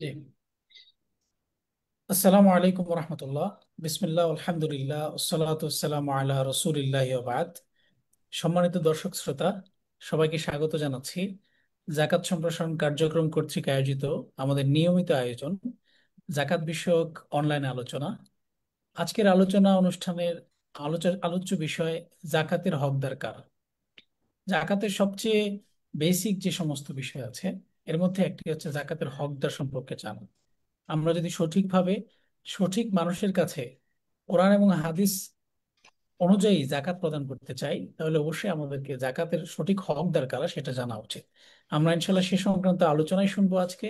জি। আসসালামু আলাইকুম রহমতুল্লাহ। বিসমিল্লাহ, আলহামদুলিল্লাহ, আসসালাতু আসসালামু আলা রসুলিল্লাহি ওয়া বাদ। সম্মানিত দর্শক শ্রোতা, সবাইকে স্বাগত জানাচ্ছি জাকাত সম্প্রসারণ কার্যক্রম কর্তৃক আয়োজিত আমাদের নিয়মিত আয়োজন জাকাত বিষয়ক অনলাইন আলোচনা। আজকের আলোচনা অনুষ্ঠানের আলোচ্য বিষয় জাকাতের হকদার কারা। জাকাতের সবচেয়ে বেসিক যে সমস্ত বিষয় আছে এর মধ্যে একটি হচ্ছে জাকাতের হকদার সম্পর্কে জানা। আমরা যদি সঠিকভাবে সঠিক মানুষের কাছে কোরআন এবং হাদিস অনুযায়ী জাকাত প্রদান করতে চাই, তাহলে অবশ্যই আমাদেরকে জাকাতের সঠিক হকদার কারা সেটা জানা উচিত। আমরা ইনশাল্লাহ সে সংক্রান্ত আলোচনায় শুনবো আজকে।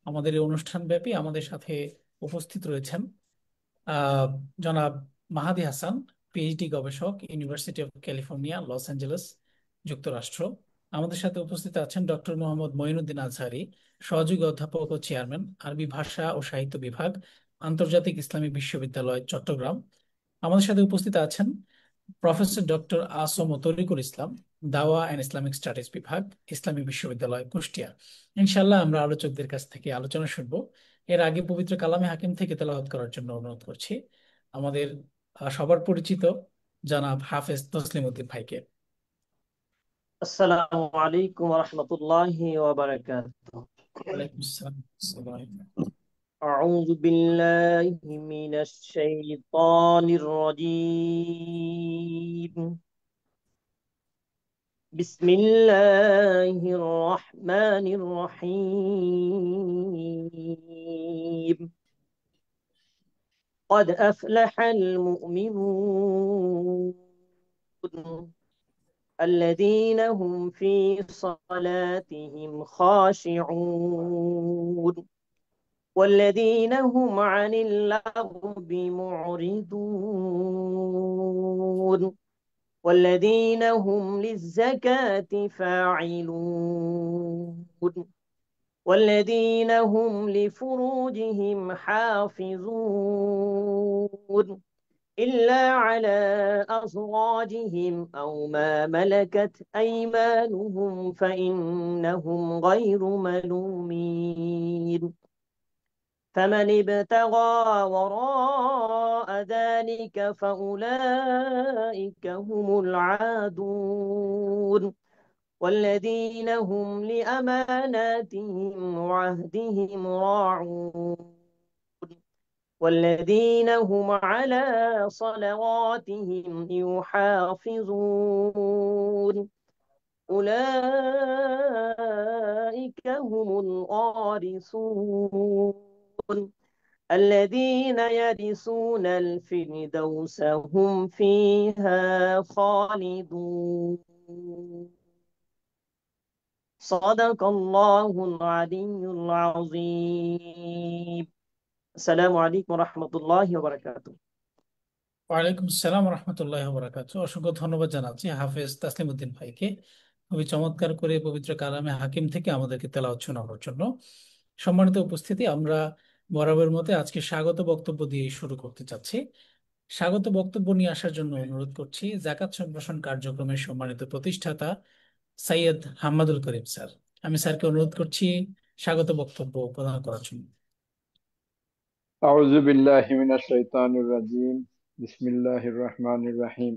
আমাদের এই অনুষ্ঠান ব্যাপী আমাদের সাথে উপস্থিত রয়েছেন আহ জনাব মাহাদি হাসান, পিএইচডি গবেষক, university of California, Los Angeles, যুক্তরাষ্ট্র। আমাদের সাথে উপস্থিত আছেন ডক্টর মোহাম্মদ মঈনুদ্দিন আজহারি, সহযোগী অধ্যাপক ও চেয়ারম্যান, আরবি ভাষা ও সাহিত্য বিভাগ, আন্তর্জাতিক ইসলামী বিশ্ববিদ্যালয়, চট্টগ্রাম। আমাদের সাথে উপস্থিত আছেন প্রফেসর ডক্টর আসম তরিকুল ইসলাম, দাওয়া অ্যান্ড ইসলামিক স্টাডিজ বিভাগ, ইসলামী বিশ্ববিদ্যালয়, কুষ্টিয়া। ইনশাল্লাহ আমরা আলোচকদের কাছ থেকে আলোচনা শুনবো। এর আগে পবিত্র কালামে হাকিম থেকে তেলাওয়াত করার জন্য অনুরোধ করছি আমাদের সবার পরিচিত জনাব হাফেজ তসলিম উদ্দিন ভাইকে। আসসালামু আলাইকুম রহমতুল্লাহি ওয়া বারাকাতুহু। ওয়ালাইকুম আসসালাম। আউযু বিল্লাহি মিনাশ শাইতানির রাজীম। বিসমিল্লাহির রহমানির রহিম। قد أفلح المؤمنون الذين هم في صلاتهم خاشعون والذين هم عن اللغو معرضون والذين هم للزكاة فاعلون والذين هم لفروجهم حافظون إلا على أزواجهم أو ما ملكت أيمانهم فإنهم غير ملومين. فمن ابتغى وراء ذلك فأولئك هم العادون والذين هم لأماناتهم وعهدهم راعون والذين هم على صلواتهم يحافظون. أولئك هم الوارثون الذين يرثون الفردوس هم فيها خالدون. صدق الله العلي العظيم. السلام عليكم ورحمة الله وبركاته. ওয়ালাইকুম আসসালাম রহমতুল্লাহ বরাকাতু। অসংখ্য ধন্যবাদ জানাচ্ছি হাফেজ তাসলিম উদ্দিন ভাইকে খুবই চমৎকার করে পবিত্র কালামে হাকিম থেকে আমাদেরকে তেলাওয়াত শোনানোর জন্য। সম্মানিত উপস্থিতি, আমরা বরাবরের মতে আজকে স্বাগত বক্তব্য দিয়ে শুরু করতে চাচ্ছি। স্বাগত বক্তব্য নিয়ে আসার জন্য অনুরোধ করছি জাকাত সম্প্রসারণ কার্যক্রমের সম্মানিত প্রতিষ্ঠাতা সৈয়দ হাম্মাদুল করিম স্যার। আমি স্যারকে অনুরোধ করছি স্বাগত বক্তব্য প্রদান করার জন্য। আউযু বিল্লাহি মিনাশ শাইতানির রাজিম। বিসমিল্লাহির রহমানির রহিম।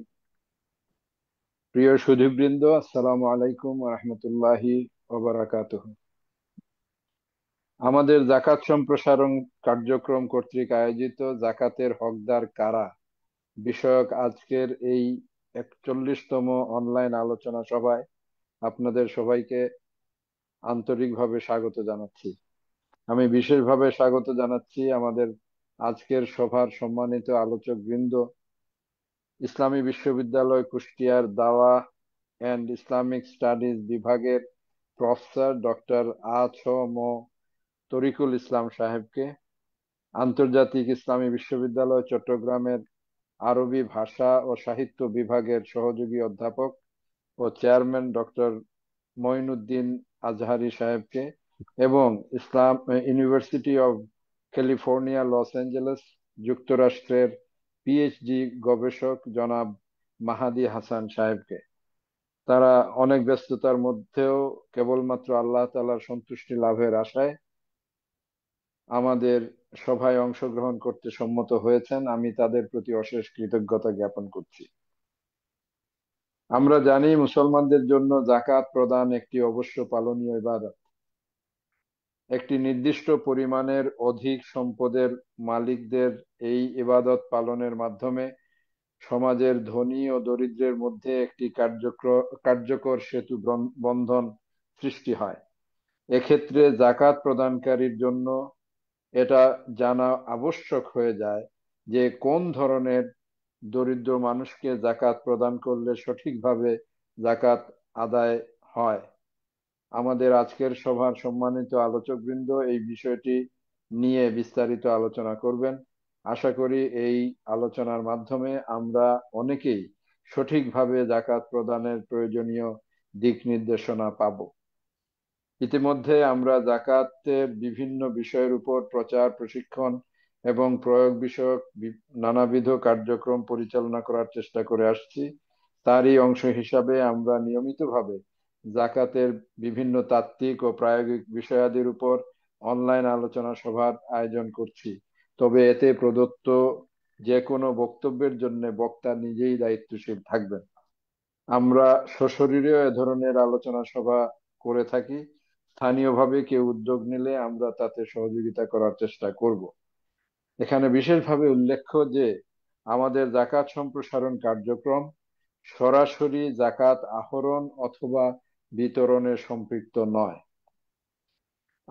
প্রিয় সুধীবৃন্দ, আসসালামু আলাইকুম ওয়া রাহমাতুল্লাহি ওয়া বারাকাতুহু। আমাদের জাকাত সম্প্রসারণ কার্যক্রম কর্তৃক আয়োজিত জাকাতের হকদার কারা বিষয়ক আজকের এই 41তম অনলাইন আলোচনা সভায় আপনাদের সবাইকে আন্তরিকভাবে স্বাগত জানাচ্ছি। আমি বিশেষভাবে স্বাগত জানাচ্ছি আমাদের আজকের সভার সম্মানিত আলোচক বৃন্দ, ইসলামী বিশ্ববিদ্যালয় কুষ্টিয়ার দাওয়া অ্যান্ড ইসলামিক স্টাডিজ বিভাগের প্রফেসর ডক্টর আ.ছ.ম তরিকুল ইসলাম সাহেবকে, আন্তর্জাতিক ইসলামী বিশ্ববিদ্যালয় চট্টগ্রামের আরবি ভাষা ও সাহিত্য বিভাগের সহযোগী অধ্যাপক ও চেয়ারম্যান ডক্টর মঈনুদ্দিন আজহারি সাহেবকে, এবং ইসলাম university of California, Los Angeles, যুক্তরাষ্ট্রের পিএইচডি গবেষক জনাব মাহাদি হাসান সাহেবকে। তারা অনেক ব্যস্ততার মধ্যেও কেবলমাত্র আল্লাহ তাআলার সন্তুষ্টি লাভের আশায় আমাদের সভায় অংশগ্রহণ করতে সম্মত হয়েছেন। আমি তাদের প্রতি অশেষ কৃতজ্ঞতা জ্ঞাপন করছি। আমরা জানি মুসলমানদের জন্য জাকাত প্রদান একটি অবশ্য পালনীয় ইবাদত। একটি নির্দিষ্ট পরিমাণের অধিক সম্পদের মালিকদের এই ইবাদত পালনের মাধ্যমে সমাজের ধনী ও দরিদ্রের মধ্যে একটি কার্যকর সেতু বন্ধন সৃষ্টি হয়। এক্ষেত্রে জাকাত প্রদানকারীর জন্য এটা জানা আবশ্যক হয়ে যায় যে কোন ধরনের দরিদ্র মানুষকে জাকাত প্রদান করলে সঠিকভাবে জাকাত আদায় হয়। আমাদের আজকের সভার সম্মানিত আলোচকবৃন্দ এই বিষয়টি নিয়ে বিস্তারিত আলোচনা করবেন। আশা করি এই আলোচনার মাধ্যমে আমরা অনেকেই সঠিকভাবে জাকাত প্রদানের প্রয়োজনীয় দিক নির্দেশনা পাব। ইতিমধ্যে আমরা জাকাতের বিভিন্ন বিষয়ের উপর প্রচার, প্রশিক্ষণ এবং প্রয়োগ বিষয়ক নানাবিধ কার্যক্রম পরিচালনা করার চেষ্টা করে আসছি। তারই অংশ হিসাবে আমরা নিয়মিতভাবে জাকাতের বিভিন্ন তাত্ত্বিক ও প্রায়োগিক বিষয়াদির উপর অনলাইন আলোচনা সভার আয়োজন করছি। তবে এতে প্রদত্ত যে কোনো বক্তব্যের জন্য বক্তা নিজেই দায়িত্বশীল থাকবেন। আমরা সশরীরে এ ধরনের আলোচনা সভা করে থাকি। স্থানীয়ভাবে কেউ উদ্যোগ নিলে আমরা তাতে সহযোগিতা করার চেষ্টা করব। এখানে বিশেষভাবে উল্লেখ্য যে আমাদের জাকাত সম্প্রসারণ কার্যক্রম সরাসরি জাকাত আহরণ অথবা বিতরণে সম্পৃক্ত নয়।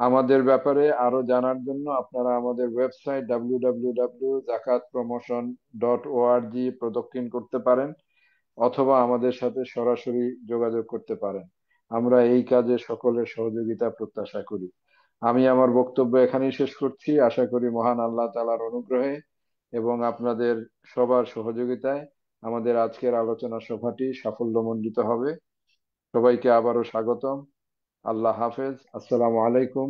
আমাদের ব্যাপারে আরো জানার জন্য আপনারা আমাদের ওয়েবসাইট www.zakatpromotion.org প্রদক্ষিণ করতে পারেন অথবা আমাদের সাথে সরাসরি যোগাযোগ করতে পারেন। আমরা এই কাজে সকলের সহযোগিতা প্রত্যাশা করি। আমি আমার বক্তব্য এখানেই শেষ করছি। আশা করি মহান আল্লাহ তাআলার অনুগ্রহে এবং আপনাদের সবার সহযোগিতায় আমাদের আজকের আলোচনা সভাটি সাফল্যমণ্ডিত হবে। সবাইকে আবারও স্বাগতম। আল্লাহ হাফেজ। আসসালামু আলাইকুম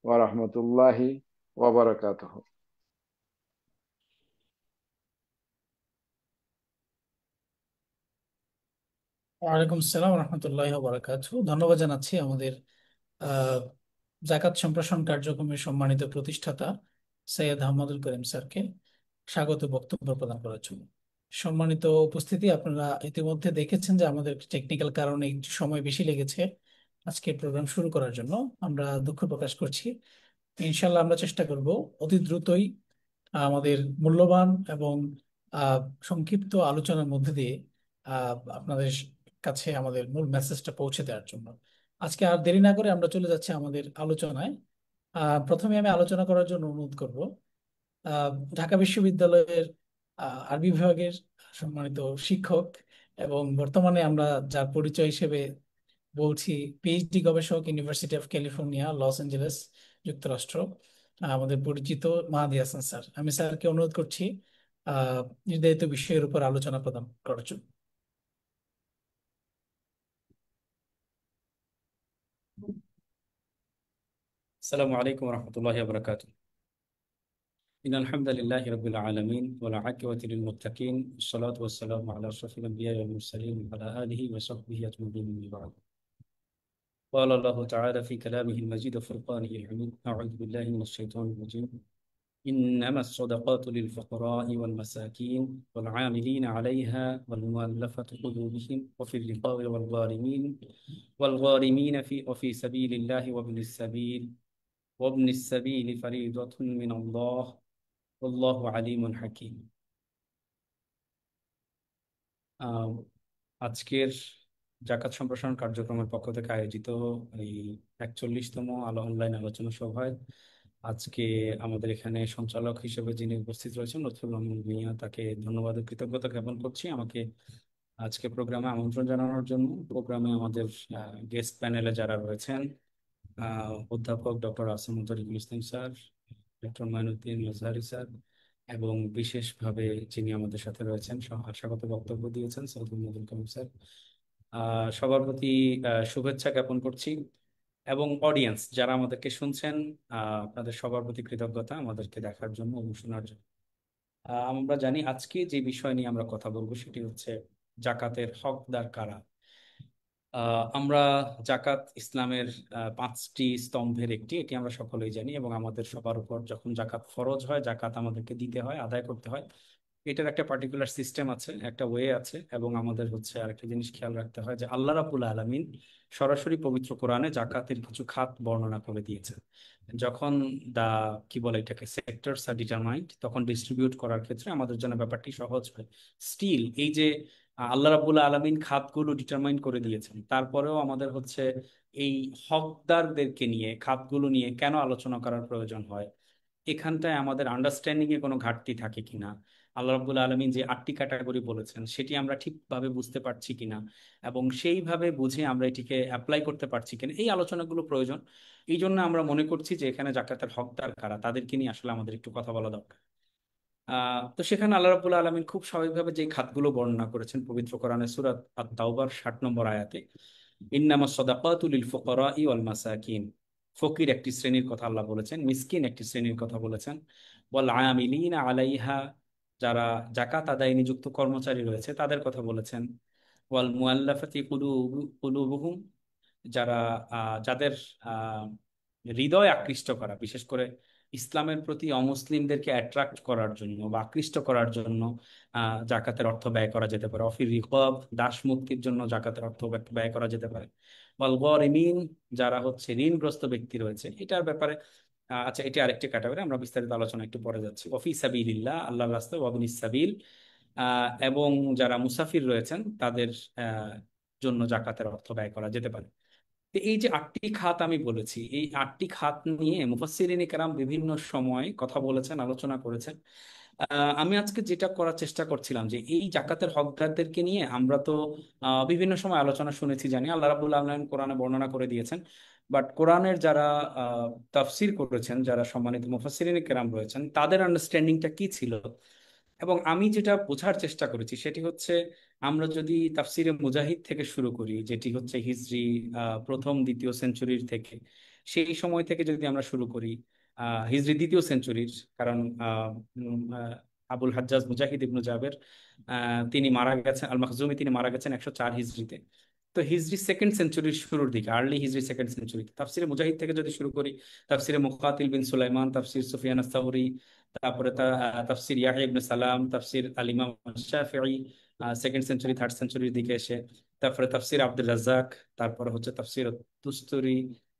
ওয়া রাহমাতুল্লাহি ওয়া বারাকাতুহু। ওয়ালাইকুম আসসালাম রহমতুল্লাহ বারাকাতু। ধন্যবাদ জানাচ্ছি আমাদের আহ, জাকাত সম্প্রসারণ কার্যক্রমের সম্মানিত প্রতিষ্ঠাতা সৈয়দ আহমদুল করিম স্যারকে স্বাগত বক্তব্য প্রদান করার জন্য। সম্মানিত উপস্থিতি, আপনারা ইতিমধ্যে দেখেছেন যে আমাদের টেকনিক্যাল কারণে একটু সময় বেশি লেগেছে আজকে প্রোগ্রাম শুরু করার জন্য। আমরা দুঃখ প্রকাশ করছি। ইনশাল্লাহ আমরা চেষ্টা করব অতি দ্রুতই আমাদের মূল্যবান এবং আহ, সংক্ষিপ্ত আলোচনার মধ্যে দিয়ে আপনাদের কাছে আমাদের মূল মেসেজটা পৌঁছে দেওয়ার জন্য। আজকে আর দেরি না করে আমরা চলে যাচ্ছি আমাদের আলোচনায়। প্রথমে আমি আলোচনা করার জন্য অনুরোধ করব আহ, ঢাকা বিশ্ববিদ্যালয়ের আরবি বিভাগের সম্মানিত শিক্ষক এবং বর্তমানে আমরা যার পরিচয় হিসেবে বলছি পিএইচডি গবেষক, university of California, Los Angeles, যুক্তরাষ্ট্র, আমাদের পরিচিত মাহাদি হাসান স্যার। আমি স্যারকে অনুরোধ করছি আহ নির্ধারিত বিষয়ের উপর আলোচনা প্রদান করার জন্য। السلام عليكم ورحمة الله وبركاته. إن الحمد لله رب العالمين والعاقبة للمتقين والصلاة والسلام على أشرف الأنبياء والمرسلين وعلى آله وصحبه أجمعين من بعد. قال الله تعالى في كلامه المجيد وفرقانه الحميد: أعوذ بالله من الشيطان الرجيم. إنما الصدقات للفقراء والمساكين والعاملين عليها والمؤلفة قلوبهم وفي الرقاب والغارمين وفي سبيل الله وابن السبيل فريضة من الله والله عليم حكيم. আহ, আজকের জাকাত সম্প্রসারণ কার্যক্রমের পক্ষ থেকে আয়োজিত এই 41তম অনলাইন আলোচনা সভায় আজকে আমাদের এখানে সঞ্চালক হিসেবে যিনি উপস্থিত রয়েছেন লুৎফুর রহমান মিয়া, তাকে ধন্যবাদ ও কৃতজ্ঞতা জ্ঞাপন করছি আমাকে আজকে প্রোগ্রামে আমন্ত্রণ জানানোর জন্য। প্রোগ্রামে আমাদের গেস্ট প্যানেলে যারা রয়েছেন অধ্যাপক doctor Asamul Tarikul Islam sir, doctor Mainuddin Azhari sir এবং বিশেষভাবে যিনি আমাদের সাথে রয়েছেন স্বাগত বক্তব্য দিয়েছেন সৈয়দ মুহাম্মদুল কালাম স্যার, সবার প্রতি শুভেচ্ছা জ্ঞাপন করছি। এবং অডিয়েন্স যারা আমাদেরকে শুনছেন, আপনাদের সবার প্রতি কৃতজ্ঞতা আমাদেরকে দেখার জন্য এবং শোনার জন্য। আমরা জানি আজকে যে বিষয় নিয়ে আমরা কথা বলবো সেটি হচ্ছে জাকাতের হকদার কারা। আমরা জাকাত ইসলামের পাঁচটি স্তম্ভের একটি, এটি আমরা সকলেই জানি, এবং আমাদের সবার উপর যখন জাকাত ফরজ হয়, জাকাত আমাদেরকে দিতে হয়, আদায় করতে হয়। এটার একটা পার্টিকুলার সিস্টেম আছে, একটা ওয়ে আছে, এবং আমাদের হচ্ছে আরেকটা জিনিস খেয়াল রাখতে হয় যে আল্লাহ রাব্বুল আলামিন সরাসরি পবিত্র কোরআনে জাকাতের কিছু খাত বর্ণনা করে দিয়েছেন। যখন দা কি বলে এটাকে সেক্টরস আর ডিটারমাইন্ড, তখন ডিস্ট্রিবিউট করার ক্ষেত্রে আমাদের জন্য ব্যাপারটি সহজ হয়। স্টিল এই যে আল্লাহ রাব্বুল আলামিন খাতগুলো ডিটারমাইন করে দিয়েছেন, তারপরেও আমাদের হচ্ছে এই হকদারদেরকে নিয়ে, খাতগুলো নিয়ে কেন আলোচনা করার প্রয়োজন হয়, এখানটায় আমাদের আন্ডারস্ট্যান্ডিং এ কোনো ঘাটতি থাকে কিনা, আল্লাহ রাব্বুল আলামিন যে আটটি ক্যাটাগরি বলেছেন সেটি আমরা ঠিকভাবে বুঝতে পারছি কিনা, এবং সেইভাবে বুঝে আমরা এটিকে অ্যাপ্লাই করতে পারছি কিনা, এই আলোচনাগুলো প্রয়োজন। এই জন্য আমরা মনে করছি যে এখানে জাকাতের হকদার কারা, তাদেরকে নিয়ে আসলে আমাদের একটু কথা বলা দরকার। তো সেখানে আল্লাহ রাব্বুল আলামিন খুব স্বাভাবিকভাবে যে খাতগুলো বর্ণনা করেছেন পবিত্র কোরআনের সূরা আত-তাওবার 60 নম্বর আয়াতে, ইন্নামাস সাদাকাতু লিল ফুকারাই ওয়াল মাসাকিন, ফকির একটি শ্রেণীর কথা আল্লাহ বলেছেন, মিসকিন একটি শ্রেণীর কথা বলেছেন, ওয়াল আমিলিনা আলাইহা, যারা জাকাত আদায়ে নিযুক্ত কর্মচারী রয়েছে তাদের কথা বলেছেন, ওয়াল মুআল্লাফাতি কুলুবুহুম, যারা যাদের আহ, হৃদয় আকৃষ্ট করা, বিশেষ করে ইসলামের প্রতি অমুসলিমদেরকে অ্যাট্রাক্ট করার জন্য বা আকৃষ্ট করার জন্য জাকাতের অর্থ ব্যয় করা যেতে পারে। অফি রিকব, দাস মুক্তির জন্য জাকাতের অর্থ ব্যয় করা যেতে পারে। ওয়াল গরিমিন, যারা হচ্ছে ঋণগ্রস্ত ব্যক্তি রয়েছে, এটার ব্যাপারে আচ্ছা, এটি আরেকটি ক্যাটাগরি, আমরা বিস্তারিত আলোচনা একটু পরে যাচ্ছি। অফি সাবিলিল্লাহ, আল্লাহর রাস্তায়, ওয়াবিনিস সাবিল, এবং যারা মুসাফির রয়েছেন তাদের জন্য জাকাতের অর্থ ব্যয় করা যেতে পারে। তো এই যে আটটি খাত আমি বলেছি, এই আটটি খাত নিয়ে মুফাসসিরিনে কেরাম বিভিন্ন সময় কথা বলেছেন, আলোচনা করেছেন। আমি আজকে যেটা করার চেষ্টা করছিলাম যে এই জাকাতের হকদারদেরকে নিয়ে আমরা তো বিভিন্ন সময় আলোচনা শুনেছি, জানি আল্লাহ রাব্বুল আলামিন কোরআনে বর্ণনা করে দিয়েছেন। বাট কোরআনের যারা তাফসির করেছেন, যারা সম্মানিত মুফাসসিরিনে কেরাম রয়েছেন, তাদের আন্ডারস্ট্যান্ডিংটা কি ছিল, এবং আমি যেটা বোঝার চেষ্টা করেছি সেটি হচ্ছে, আমরা যদি তাফসিরে মুজাহিদ থেকে শুরু করি, যেটি হচ্ছে হিজরি প্রথম দ্বিতীয় সেঞ্চুরির থেকে, সেই সময় থেকে যদি আমরা শুরু করি, হিজরি দ্বিতীয় সেঞ্চুরির, কারণ আবুল হাজ্জাজ মুজাহিদ ইবনু জাবের তিনি মারা গেছেন, আল মাখজুমি তিনি মারা গেছেন 104 হিজরিতে। তো হিজরি সেকেন্ড সেঞ্চুরির শুরুর দিকে, আর্লি হিজরি সেকেন্ড সেঞ্চুরিতে তাফসিরে মুজাহিদ থেকে যদি শুরু করি, তাফসিরে মুকাতিল বিন সুলাইমান, তাফসির সুফিয়ান আস-সাউরি, তারপরে তাফসির ইয়াহইয়া ইবনে সালাম, তাফসির আল ইমাম শাফিঈ সেকেন্ড সেঞ্চুরি থার্ড সেঞ্চুরির দিকে এসে, তারপরে তাফসির আব্দুর রাজ্জাক, তারপরে হচ্ছে তাফসির তুস্তুরি,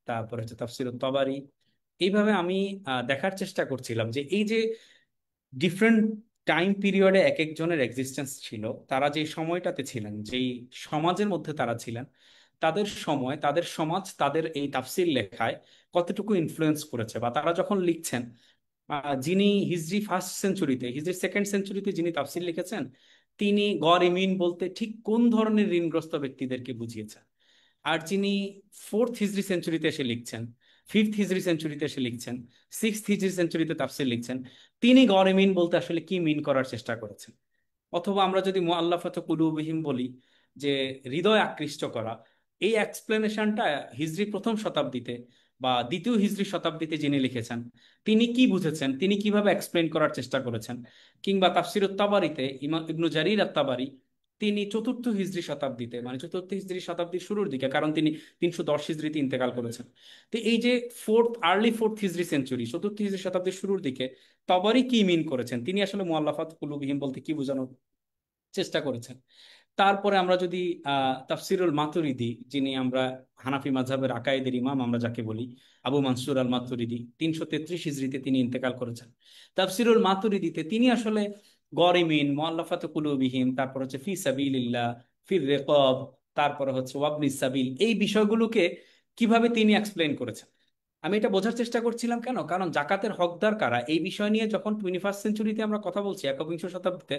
তারপরে হচ্ছে তাফসির তাবারি। এইভাবে আমি দেখার চেষ্টা করছিলাম যে এই যে ডিফারেন্ট টাইম পিরিয়ডে এক একজনের এক্সিস্টেন্স ছিল, তারা যে সময়টাতে ছিলেন, যেই সমাজের মধ্যে তারা ছিলেন, তাদের সময়, তাদের সমাজ তাদের এই তাফসির লেখায় কতটুকু ইনফ্লুয়েন্স করেছে, বা তারা যখন লিখছেন, যিনি হিজরি ফার্স্ট সেঞ্চুরিতে, হিজরি সেকেন্ড সেঞ্চুরিতে যিনি তাফসির লিখেছেন, তিনি গরিমিন বলতে ঠিক কোন ধরনের ঋণগ্রস্ত ব্যক্তিদেরকে বুঝিয়েছেন। আর যিনি ফোর্থ হিজরি সেঞ্চুরিতে এসে লিখছেন, ফিফথ হিজরি সেঞ্চুরিতে এসে লিখছেন, সিক্সথ হিজরি সেঞ্চুরিতে তাফসির লিখছেন, তিনি গরিমিন বলতে আসলে কি মিন করার চেষ্টা করেছেন। অথবা আমরা যদি মুআল্লাফাত কুলুবিহিম বলি, যে হৃদয় আকৃষ্ট করা, এই এক্সপ্লেনেশনটা হিজরি প্রথম শতাব্দীতে বা দ্বিতীয় হিজরি শতাব্দীতে যিনি লিখেছেন, তিনি কি বুঝেছেন, তিনি কিভাবে এক্সপ্লেন করার চেষ্টা করেছেন। কিংবা তাফসিরুত তাবারিতে ইমাম ইবনু জারির আত-তাবারি, তিনি চতুর্থ হিজরি শতাব্দীতে, মানে চতুর্থ হিজরি শতাব্দীর শুরুর দিকে, কারণ তিনি 310 হিজরিতে ইন্তেকাল করেছেন। তো এই যে আর্লি ফোর্থ হিজরি সেঞ্চুরি, চতুর্থ হিজরি শতাব্দীর শুরুর দিকে তবারি কি মিন করেছেন, তিনি আসলে মুআল্লাফাত কুলুবিহিম বলতে কি বোঝানোর চেষ্টা করেছেন। তারপরে আমরা যদি তাফসিরুল মাতুরিদি, যিনি আমরা হানাফি মাযহাবের আকায়েদের ইমাম আমরা যাকে বলি, আবু মানসুর আল মাতুরিদি, 333 হিজরিতে তিনি ইন্তেকাল করেছেন। তাফসিরুল মাতুরিদিতে তিনি আসলে গরিমিন, মুআল্লাফাত কুলুবিহিম, তারপর হচ্ছে ফি সাবিলিল্লাহ, ফির রিকাব, তারপরে হচ্ছে ওয়াবনিস সাবিল, এই বিষয়গুলোকে কিভাবে তিনি এক্সপ্লেন করেছেন। আমি এটা বোঝার চেষ্টা করছিলাম, কেন, কারণ জাকাতের হকদার কারা এই বিষয় নিয়ে যখন 21st সেঞ্চুরিতে আমরা কথা বলছি, একবিংশ শতাব্দীতে,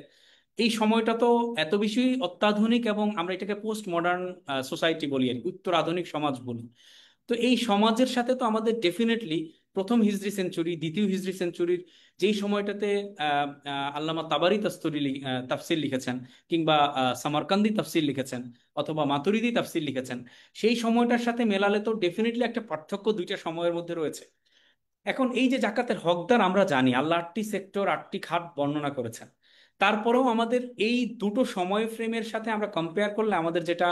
এই সময়টা তো এত বেশি অত্যাধুনিক, এবং আমরা এটাকে পোস্ট মডার্ন সোসাইটি বলি, আর কি, উত্তর আধুনিক সমাজ বলি। তো এই সমাজের সাথে তো আমাদের ডেফিনেটলি প্রথম হিজরি সেঞ্চুরি, দ্বিতীয় হিজরি সেঞ্চুরির যেই সময়টাতে আল্লামা তাবারি তাফসির লিখেছেন, কিংবা সামারকান্দি তাফসির লিখেছেন, অথবা মাতুরিদি তাফসির লিখেছেন, সেই সময়টার সাথে মেলালে তো ডেফিনেটলি একটা পার্থক্য দুইটা সময়ের মধ্যে রয়েছে। এখন এই যে জাকাতের হকদার আমরা জানি, আল্লাহ 8টি সেক্টর, 8টি খাত বর্ণনা করেছেন, তারপরেও আমাদের এই দুটো সময় ফ্রেমের সাথে আমরা কম্পেয়ার করলে আমাদের যেটা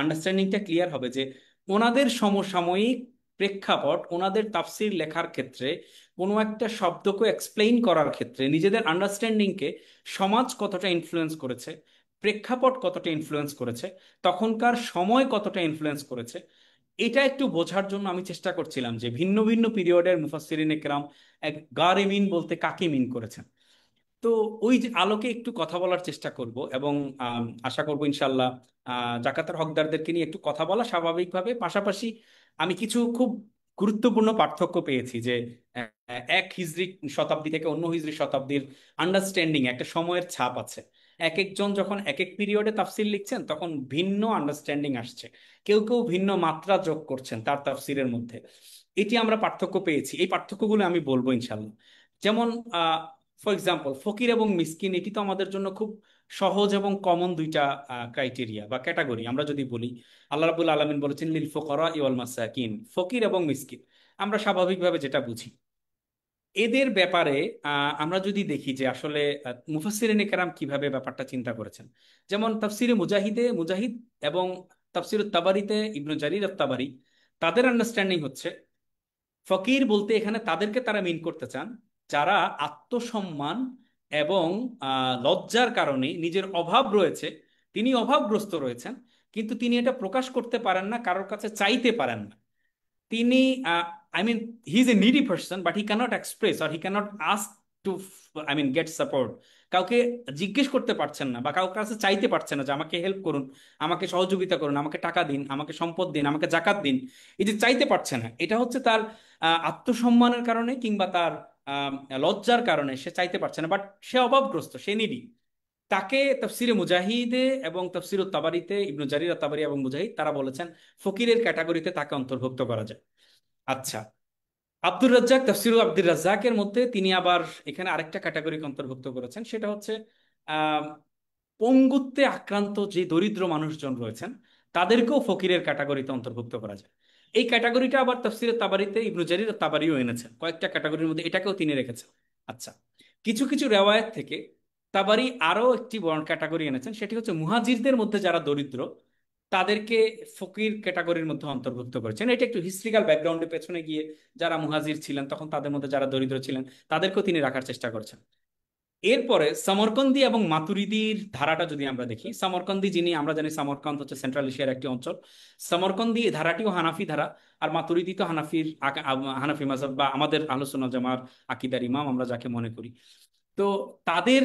আন্ডারস্ট্যান্ডিংটা ক্লিয়ার হবে যে ওনাদের সমসাময়িক প্রেক্ষাপট, ওনাদের তাফসির লেখার ক্ষেত্রে কোনো একটা শব্দকে এক্সপ্লেইন করার ক্ষেত্রে নিজেদের আন্ডারস্ট্যান্ডিংকে সমাজ কতটা ইনফ্লুয়েন্স করেছে, প্রেক্ষাপট কতটা ইনফ্লুয়েন্স করেছে, তখনকার সময় কতটা ইনফ্লুয়েন্স করেছে, এটা একটু বোঝার জন্য আমি চেষ্টা করছিলাম যে ভিন্ন ভিন্ন পিরিয়ডের মুফাসসিরিনে কেরাম এক গারে মিন বলতে কাকে মিন করেছেন। তো ওই যে আলোকে একটু কথা বলার চেষ্টা করব, এবং আশা করব ইনশাল্লাহ জাকাতের হকদারদেরকে নিয়ে একটু কথা বলা স্বাভাবিকভাবে। পাশাপাশি আমি কিছু খুব গুরুত্বপূর্ণ পার্থক্য পেয়েছি যে এক হিজরি শতাব্দী থেকে অন্য হিজরি শতাব্দীর আন্ডারস্ট্যান্ডিং একটা সময়ের ছাপ আছে। এক একজন যখন এক এক পিরিয়ডে তাফসির লিখছেন তখন ভিন্ন আন্ডারস্ট্যান্ডিং আসছে, কেউ কেউ ভিন্ন মাত্রা যোগ করছেন তার তাফসিরের মধ্যে। এটি আমরা পার্থক্য পেয়েছি, এই পার্থক্যগুলো আমি বলবো ইনশাল্লাহ। যেমন ফর এক্সাম্পল ফকির এবং মিসকিন, এটি তো আমাদের জন্য খুব সহজ এবং কমন দুইটা ক্রাইটেরিয়া বা ক্যাটাগরি। আমরা যদি বলি আল্লাহ রাব্বুল আলামিন বলেছেন লিল ফুকারা ওয়াল মাসাকিন, ফকির এবং মিসকিন, আমরা স্বাভাবিকভাবে যেটা বুঝি এদের ব্যাপারে আমরা যদি দেখি যে আসলে মুফাসসিরিনে কেরাম কিভাবে ব্যাপারটা চিন্তা করেছেন। যেমন তাফসিরে মুজাহিদে মুজাহিদ এবং তাফসিরুত তাবারিতে ইবনু জারির আত তাবারি, তাদের আন্ডারস্ট্যান্ডিং হচ্ছে ফকির বলতে এখানে তাদেরকে তারা মিন করতে চান যারা আত্মসম্মান এবং লজ্জার কারণে নিজের অভাব রয়েছে, তিনি অভাবগ্রস্ত রয়েছেন, কিন্তু তিনি এটা প্রকাশ করতে পারেন না, কারোর কাছে চাইতে পারেন না। তিনি I mean he is a needy person but he cannot express or he cannot ask to I mean get support. কাউকে জিজ্ঞেস করতে পারছেন না বা কাউকে কাছে চাইতে পারছেন না যে আমাকে হেল্প করুন, আমাকে সহযোগিতা করুন, আমাকে টাকা দিন, আমাকে সম্পদ দিন, আমাকে জাকাত দিন। এই যে চাইতে পারছে না, এটা হচ্ছে তার আত্মসম্মানের কারণে কিংবা তার আহ, লজ্জার কারণে সে চাইতে পারছে না, বাট সে অভাবগ্রস্ত, সে নিডি। তাকে তাফসিরে মুজাহিদে এবং তাফসিরুত তাবারিতে ইবনু জারির আত তাবারি এবং মুজাহিদ তারা বলেছেন ফকিরের ক্যাটাগরিতে তাকে অন্তর্ভুক্ত করা যায়। আচ্ছা, আব্দুর রাজ্জাক তাফসিরুল আব্দুর রাজ্জাকের মধ্যে তিনি আবার এখানে আরেকটা ক্যাটাগরিকে অন্তর্ভুক্ত করেছেন, সেটা হচ্ছে আহ পঙ্গুত্বে আক্রান্ত যে দরিদ্র মানুষজন রয়েছেন তাদেরকেও ফকিরের ক্যাটাগরিতে অন্তর্ভুক্ত করা যায়। এই ক্যাটাগরিটা আবার তাফসিরে তাবারিতে ইবনু জারির তাবারিও এনেছেন, কয়েকটা ক্যাটাগরির মধ্যে এটাকেও তিনি রেখেছেন। আচ্ছা, কিছু কিছু রেওয়ায়েত থেকে তাবারি আরো একটি বড় ক্যাটাগরি এনেছেন, সেটি হচ্ছে মুহাজিরদের মধ্যে যারা দরিদ্র তাদেরকে ফকির ক্যাটাগরির মধ্যে অন্তর্ভুক্ত করেছেন। এটা একটু হিস্ট্রিক্যাল ব্যাকগ্রাউন্ডের পেছনে গিয়ে যারা মুহাজির ছিলেন তখন তাদের মধ্যে যারা দরিদ্র ছিলেন তাদেরকেও তিনি রাখার চেষ্টা করেছেন। এরপরে সমরকন্দি এবং মাতুরিদির ধারাটা যদি আমরা দেখি, সমরকন্দি যিনি, আমরা জানি সমরকন্দ হচ্ছে সেন্ট্রাল এশিয়ার একটি অঞ্চল, সমরকন্দি এই ধারাটিও হানাফি ধারা, আর মাতুরিদি তো হানাফি মাযহাব বা আমাদের আহলুস সুন্নাহ ওয়াল জামাআর আকীদার ইমাম আমরা যাকে মনে করি। তো তাদের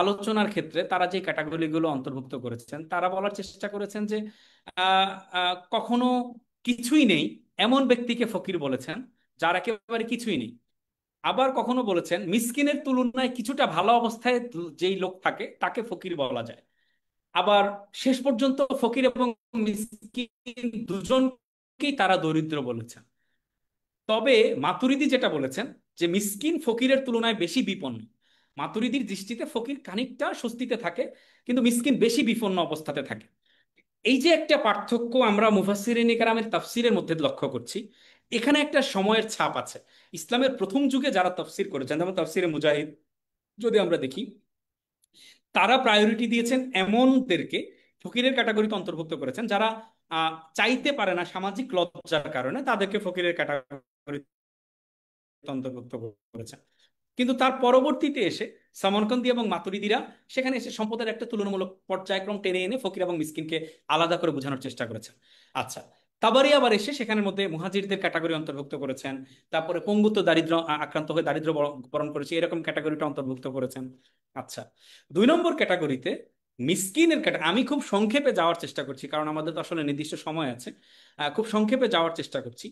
আলোচনার ক্ষেত্রে তারা যে ক্যাটাগরিগুলো অন্তর্ভুক্ত করেছেন তারা বলার চেষ্টা করেছেন যে কখনো কিছুই নেই এমন ব্যক্তিকে ফকির বলেছেন যার একেবারে কিছুই নেই। আবার কখনো বলেছেন মিসকিনের তুলনায় কিছুটা ভালো অবস্থায় যেই লোক থাকে তাকে ফকির বলা যায়। আবার শেষ পর্যন্ত ফকির এবং মিসকিন দুজনকেই তারা দরিদ্র বলেছেন। তবে মাতুরিদি যেটা বলেছেন যে মিসকিন ফকিরের তুলনায় বেশি বিপন্ন। মাতুরিদির দৃষ্টিতে ফকির খানিকটা স্বস্তিতে থাকে কিন্তু মিসকিন বেশি বিপন্ন অবস্থাতে থাকে। এই যে একটা পার্থক্য আমরা মুফাসসিরিনে কেরামের তাফসিরের মধ্যে লক্ষ্য করছি, এখানে একটা সময়ের ছাপ আছে। ইসলামের প্রথম যুগে যারা তাফসির করেছেন যেমন তাফসিরে মুজাহিদ যদি আমরা দেখি, তারা প্রায়োরিটি দিয়েছেন এমনদেরকে, ফকিরের ক্যাটাগরিতে অন্তর্ভুক্ত করেছেন যারা চাইতে পারে না সামাজিক লজ্জার কারণে, তাদেরকে ফকিরের ক্যাটাগরিতে অন্তর্ভুক্ত করেছেন। কিন্তু তার পরবর্তীতে এসে সামরকন্দি এবং মাতুরিদিরা সেখানে এসে সম্পদের একটা তুলনামূলক পর্যায়ক্রম টেনে এনে ফকির এবং মিসকিনকে আলাদা করে বোঝানোর চেষ্টা করেছেন। আচ্ছা, তাবারি আবার এসে সেখানের মধ্যে মুহাজিরদের ক্যাটাগরি অন্তর্ভুক্ত করেছেন, তারপরে পঙ্গুত্ব দারিদ্র আক্রান্ত হয়ে দারিদ্র বরণ করেছে এরকম ক্যাটাগরিটা অন্তর্ভুক্ত করেছেন। আচ্ছা, 2 নম্বর ক্যাটাগরিতে মিসকিনের ক্যাটাগরি, আমি খুব সংক্ষেপে যাওয়ার চেষ্টা করছি কারণ আমাদের তো আসলে নির্দিষ্ট সময় আছে, খুব সংক্ষেপে যাওয়ার চেষ্টা করছি।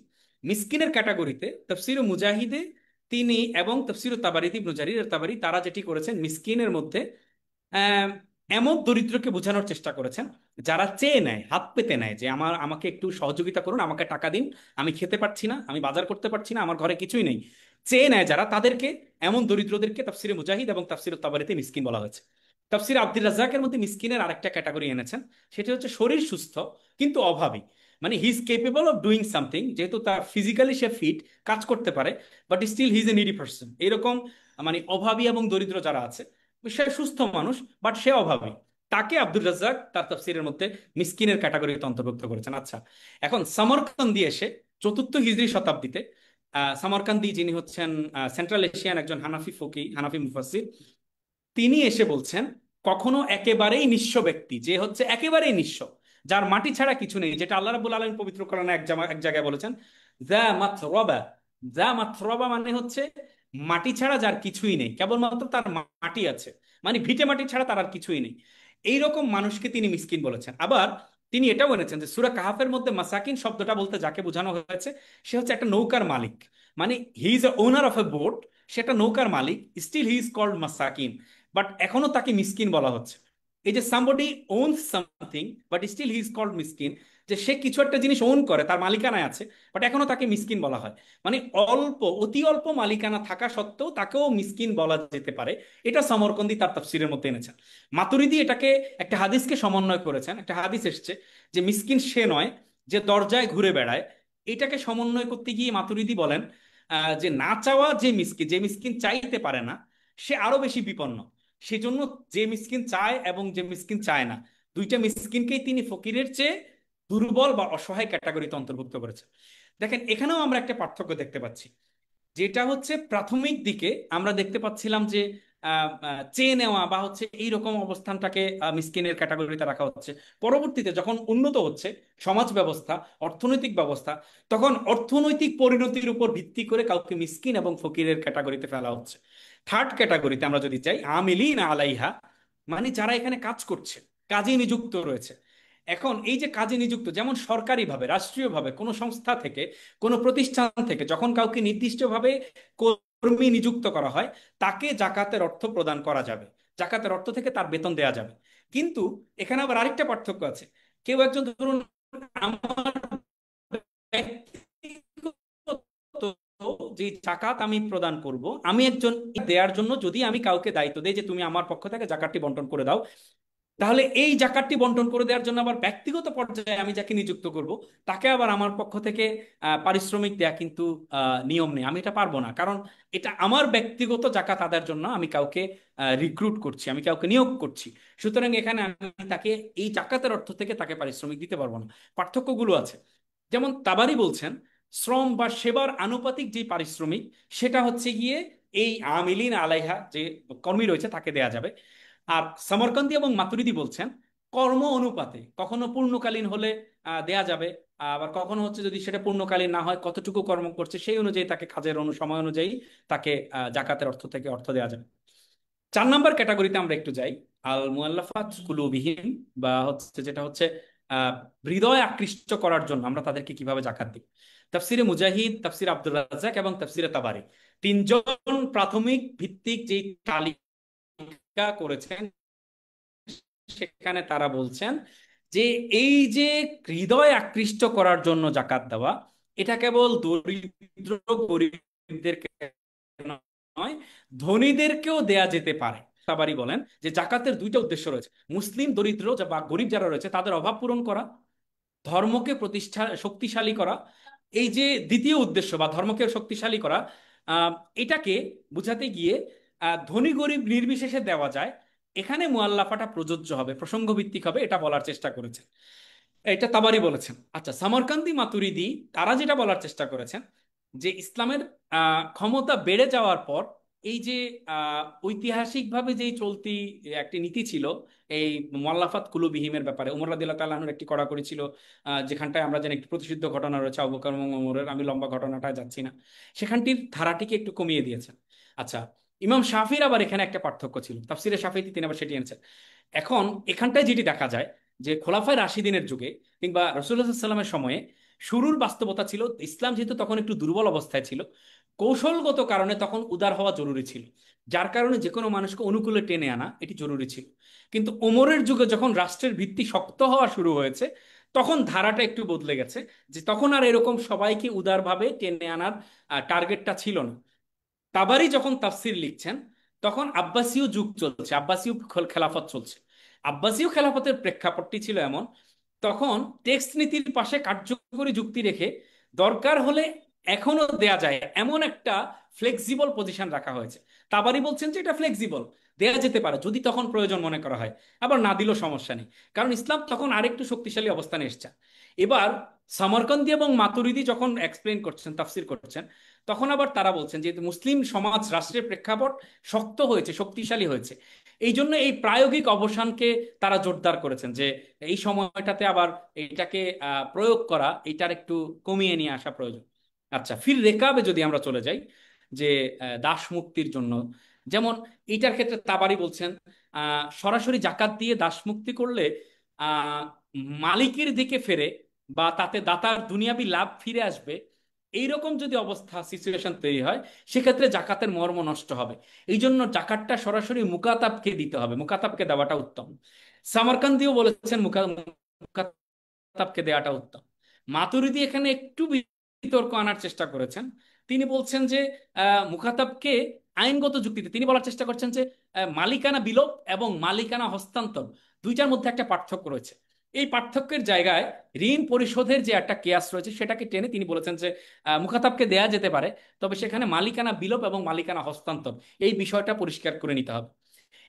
মিসকিনের ক্যাটাগরিতে তাফসির মুজাহিদে তিনি এবং তাফসিরুত তাবারিতে ইবনু জারির তাবারি তারা যেটি করেছেন মিসকিনের মধ্যে আহ, এমন দরিদ্রকে বোঝানোর চেষ্টা করেছেন যারা চেয়ে নেয়, হাত পেতে নেয় যে আমাকে একটু সহযোগিতা করুন, আমাকে টাকা দিন, আমি খেতে পারছি না, আমি বাজার করতে পারছি না, আমার ঘরে কিছুই নেই, চেয়ে নেয় যারা, তাদেরকে, এমন দরিদ্রদেরকে তাফসিরে মুজাহিদ এবং তাফসিরুত তাবারিতে মিসকিন বলা হয়েছে। তাফসির আব্দুর রাজ্জাকের মধ্যে মিসকিনের আরেকটা ক্যাটাগরি এনেছেন, সেটি হচ্ছে শরীর সুস্থ কিন্তু অভাবী, মানে he is capable of doing something, যেহেতু তার ফিজিক্যালি সে ফিট, কাজ করতে পারে, but still he is a needy person. এরকম মানে অভাবী এবং দরিদ্র যারা আছে সে সুস্থ মানুষ, বাট সে অভাবী। তাকে আব্দুর রাজ্জাক তার তাফসীরের মধ্যে মিসকিনের ক্যাটাগরিতে অন্তর্ভুক্ত করেছেন। আচ্ছা, এখন সামরকান্দি এসে চতুর্থ হিজরি শতাব্দীতে, সামরকান্দি যিনি হচ্ছেন সেন্ট্রাল এশিয়ান একজন হানাফি ফকি, হানাফি মুফাসসির, তিনি এসে বলছেন কখনো একেবারেই নিঃস্ব ব্যক্তি, যে হচ্ছে একেবারেই নিঃস্ব, যার মাটি ছাড়া কিছু নেই, যেটা আল্লাহ রাব্বুল আলামিন পবিত্র কোরআনে এক জায়গায় বলেছেন, যা মাথরবা। যা মাথরবা মানে হচ্ছে মাটি ছাড়া যার কিছুই নেই, কেবলমাত্র তার মাটি আছে, মানে ভিটে মাটি ছাড়া তার আর কিছুই নেই। এইরকম মানুষকে তিনি মিসকিন বলেছেন। আবার তিনি এটাও বলেছেন যে সূরা কাহাফের মধ্যে মাসাকিন শব্দটা বলতে যাকে বোঝানো হয়েছে, সে হচ্ছে একটা নৌকার মালিক, মানে he is a owner of a boat, সে একটা নৌকার মালিক, স্টিল হি ইজ কল্ড মাসাকিন, বাট এখনো তাকে মিসকিন বলা হচ্ছে। এই যে somebody owns something but still he is called মিসকিন, যে সে কিছু একটা জিনিস ওন করে, তার মালিকানায় আছে, বাট এখনো তাকে মিসকিন বলা হয়। মানে অল্প, অতি অল্প মালিকানা থাকা সত্ত্বেও তাকেও মিসকিন বলা যেতে পারে। এটা সমরকন্দি তার তাফসীরের মধ্যে এনেছেন। মাতুরিদি এটাকে একটা হাদিসকে সমন্বয় করেছেন। একটা হাদিস এসছে যে মিসকিন সে নয় যে দরজায় ঘুরে বেড়ায়। এটাকে সমন্বয় করতে গিয়ে মাতুরিদি বলেন যে না চাওয়া যে মিসকিন, যে মিসকিন চাইতে পারে না, সে আরো বেশি বিপন্ন। সেজন্য যে মিসকিন চায় এবং যে মিসকিন চায় না, দুইটা মিসকিনকেই তিনি ফকিরের চেয়ে দুর্বল বা অসহায় ক্যাটাগরিতে অন্তর্ভুক্ত করেছেন। দেখেন, এখানেও আমরা একটা পার্থক্য দেখতে পাচ্ছি, যেটা হচ্ছে প্রাথমিক দিকে আমরা দেখতে পাচ্ছিলাম যে চেয়ে নেওয়া বা হচ্ছে এইরকম অবস্থানটাকে মিসকিনের ক্যাটাগরিতে রাখা হচ্ছে। পরবর্তীতে যখন উন্নত হচ্ছে সমাজ ব্যবস্থা, অর্থনৈতিক ব্যবস্থা, তখন অর্থনৈতিক পরিণতির উপর ভিত্তি করে কাউকে মিসকিন এবং ফকিরের ক্যাটাগরিতে ফেলা হচ্ছে। থার্ড ক্যাটাগরিতে আমরা যদি যাই, আমিলিন আলাইহা, মানে যারা এখানে কাজ করছে, কাজে নিযুক্ত রয়েছে। এখন এই যে কাজে নিযুক্ত, যেমন সরকারিভাবে, রাষ্ট্রীয়ভাবে, কোনো সংস্থা থেকে, কোনো প্রতিষ্ঠান থেকে যখন কাউকে নির্দিষ্টভাবে কর্মী নিযুক্ত করা হয়, তাকে জাকাতের অর্থ প্রদান করা যাবে, জাকাতের অর্থ থেকে তার বেতন দেওয়া যাবে। কিন্তু এখানে আবার আরেকটা পার্থক্য আছে। কেউ একজন ধরুন আমার ব্যক্তিগত যে জাকাত আমি প্রদান করব, আমি একজন দেওয়ার জন্য যদি আমি কাউকে দায়িত্ব দেই যে তুমি আমার পক্ষ থেকে জাকাতটি বন্টন করে দাও, তাহলে এই জাকাতটি বন্টন করে দেওয়ার জন্য আবার ব্যক্তিগত পর্যায়ে আমি যাকে নিযুক্ত করব, তাকে আবার আমার পক্ষ থেকে পারিশ্রমিক দেয়া কিন্তু নিয়ম নেই। আমি এটা পারবো না, কারণ এটা আমার ব্যক্তিগত জাকাত আদায়ের জন্য আমি কাউকে রিক্রুট করছি, আমি কাউকে নিয়োগ করছি। সুতরাং এখানে আমি তাকে এই জাকাতের অর্থ থেকে তাকে পারিশ্রমিক দিতে পারবো না। পার্থক্যগুলো আছে। যেমন তাবারি বলছেন শ্রম বা সেবার আনুপাতিক যে পারিশ্রমিক, সেটা হচ্ছে গিয়ে এই আমিলিন আলাইহা, যে কর্মী রয়েছে, তাকে দেয়া যাবে। আর সমরকান্দি এবং মাতুরিদি বলছেন কর্ম অনুপাতে, কখনো পূর্ণকালীন হলে দেয়া যাবে, আবার কখনো হচ্ছে যদি সেটা পূর্ণকালীন না হয়, কতটুকু কর্ম করছে সেই অনুযায়ী তাকে কাজের সময় অনুযায়ী তাকে জাকাতের অর্থ থেকে অর্থ দেওয়া যাবে। 4 নম্বর ক্যাটাগরিতে আমরা একটু যাই, আল মুআল্লাফাত কুলুবিহিম, বা হচ্ছে যেটা হচ্ছে আহ হৃদয় আকৃষ্ট করার জন্য আমরা তাদেরকে কিভাবে জাকাত দিই। তাফসিরে মুজাহিদ, তাফসিরে আব্দুর রাজ্জাক এবং তাফসিরে তাবারি, তিনজন প্রাথমিক ভিত্তিক যে তালিকা করেছেন, সেখানে তারা বলছেন যে এই যে হৃদয় আকৃষ্ট করার জন্য জাকাত দেওয়া, এটা কেবল দরিদ্র গরিবদেরকে নয়, ধনীদেরকেও দেয়া যেতে পারে। তাবারি বলেন যে জাকাতের দুইটা উদ্দেশ্য রয়েছে: মুসলিম দরিদ্র বা গরিব যারা রয়েছে তাদের অভাব পূরণ করা, ধর্মকে প্রতিষ্ঠা শক্তিশালী করা। এই যে দ্বিতীয় উদ্দেশ্য বা ধর্মকে শক্তিশালী করা, আহ, এটাকে বুঝাতে গিয়ে ধনী গরিব নির্বিশেষে দেওয়া যায়, এখানে মুআল্লাফাটা প্রযোজ্য হবে, প্রসঙ্গ ভিত্তিক হবে, এটা বলার চেষ্টা করেছেন। এটা তাবারি বলেছেন। আচ্ছা, সামরকান্দি মাতুরিদি তারা যেটা বলার চেষ্টা করেছেন যে ইসলামের ক্ষমতা বেড়ে যাওয়ার পর এই যে ঐতিহাসিকভাবে যেই চলতি একটি নীতি ছিল এই মুআল্লাফাত কুলুবিহিমের ব্যাপারে, ওমর রাদিয়াল্লাহু তাআলা আনহুর একটি কড়াকড়ি ছিল, যেখানটায় আমরা জানি একটি প্রতিষিদ্ধ ঘটনা রয়েছে আবু বকর এবং ওমরের, আমি লম্বা ঘটনাটা যাচ্ছি না, সেখানটির ধারাটিকে একটু কমিয়ে দিয়েছেন। আচ্ছা, ইমাম শাফির আবার এখানে একটা পার্থক্য ছিল, তাফসিরে শাফিঈতে তিনি আবার সেটি এনেছেন। এখন এখানটায় যেটি দেখা যায় যে খোলাফায়ে রাশিদিনের যুগে কিংবা রাসূলুল্লাহ সাল্লাল্লাহু আলাইহি ওয়াসাল্লামের সময়ে শুরুর বাস্তবতা ছিল, ইসলাম যেহেতু তখন একটু দুর্বল অবস্থায় ছিল, কৌশলগত কারণে তখন উদার হওয়া জরুরি ছিল, যার কারণে যে কোনো মানুষকে অনুকূলে টেনে আনা এটি জরুরি ছিল। কিন্তু ওমরের যুগে যখন রাষ্ট্রের ভিত্তি শক্ত হওয়া শুরু হয়েছে, তখন ধারাটা একটু বদলে গেছে, যে তখন আর এরকম সবাইকে উদারভাবে টেনে আনার টার্গেটটা ছিল না। তাবারি যখন তাফসির লিখছেন, তখন আব্বাসীয় যুগ চলছে, আব্বাসীয় খেলাফত চলছে। আব্বাসীয় খেলাফতের প্রেক্ষাপটটি ছিল এমন, তখন টেক্সট নীতির পাশে কার্যকরী যুক্তি রেখে দরকার হলে এখনো দেয়া যায় এমন একটা ফ্লেক্সিবল পজিশন রাখা হয়েছে। তাবারি বলছেন যে এটা ফ্লেক্সিবল, দেয়া যেতে পারে যদি তখন প্রয়োজন মনে করা হয়, আবার না দিলেও সমস্যা নেই, কারণ ইসলাম তখন আরেকটু শক্তিশালী অবস্থানে এসছে। এবার সামরকান্দি এবং মাতুরিদি যখন এক্সপ্লেন করছেন, তাফসির করছেন, তখন আবার তারা বলছেন যে মুসলিম সমাজ রাষ্ট্রের প্রেক্ষাপট শক্ত হয়েছে, শক্তিশালী হয়েছে, এই জন্য এই প্রায়োগিক অবসানকে তারা জোরদার করেছেন, যে এই সময়টাতে আবার এইটাকে প্রয়োগ করা, এইটার একটু কমিয়ে নিয়ে আসা প্রয়োজন। আচ্ছা, ফির রেকাবে যদি আমরা চলে যাই, যে দাস মুক্তির জন্য, যেমন এইটার ক্ষেত্রে তাবারি বলছেন সরাসরি জাকাত দিয়ে দাস মুক্তি করলে আহ মালিকের দিকে ফেরে, বা তাতে দাতার দুনিয়াবি লাভ ফিরে আসবে, এইরকম যদি অবস্থা সিচুয়েশন তৈরি হয়, সেক্ষেত্রে জাকাতের মর্ম নষ্ট হবে। এই জন্য জাকাতটা সরাসরি মুকাতাবকে দিতে হবে, মুকাতাবকে দেওয়াটা উত্তম। সামারকান্দিও বলেছেন মুকাতাবকে দেওয়াটা উত্তম। মাতুরিদি এখানে একটু বিতর্ক আনার চেষ্টা করেছেন। তিনি বলছেন যে মুকাতাবকে আইনগত যুক্তিতে তিনি বলার চেষ্টা করছেন যে মালিকানা বিলোপ এবং মালিকানা হস্তান্তর দুইটার মধ্যে একটা পার্থক্য রয়েছে। এই পার্থক্যের জায়গায় ঋণ পরিশোধের যে একটা কেয়াস রয়েছে সেটাকে টেনে তিনি বলেছেন যে মুখাতাবকে দেয়া যেতে পারে, তবে সেখানে মালিকানা বিলোপ এবং মালিকানা হস্তান্তর এই বিষয়টা পরিষ্কার করে নিতে হবে।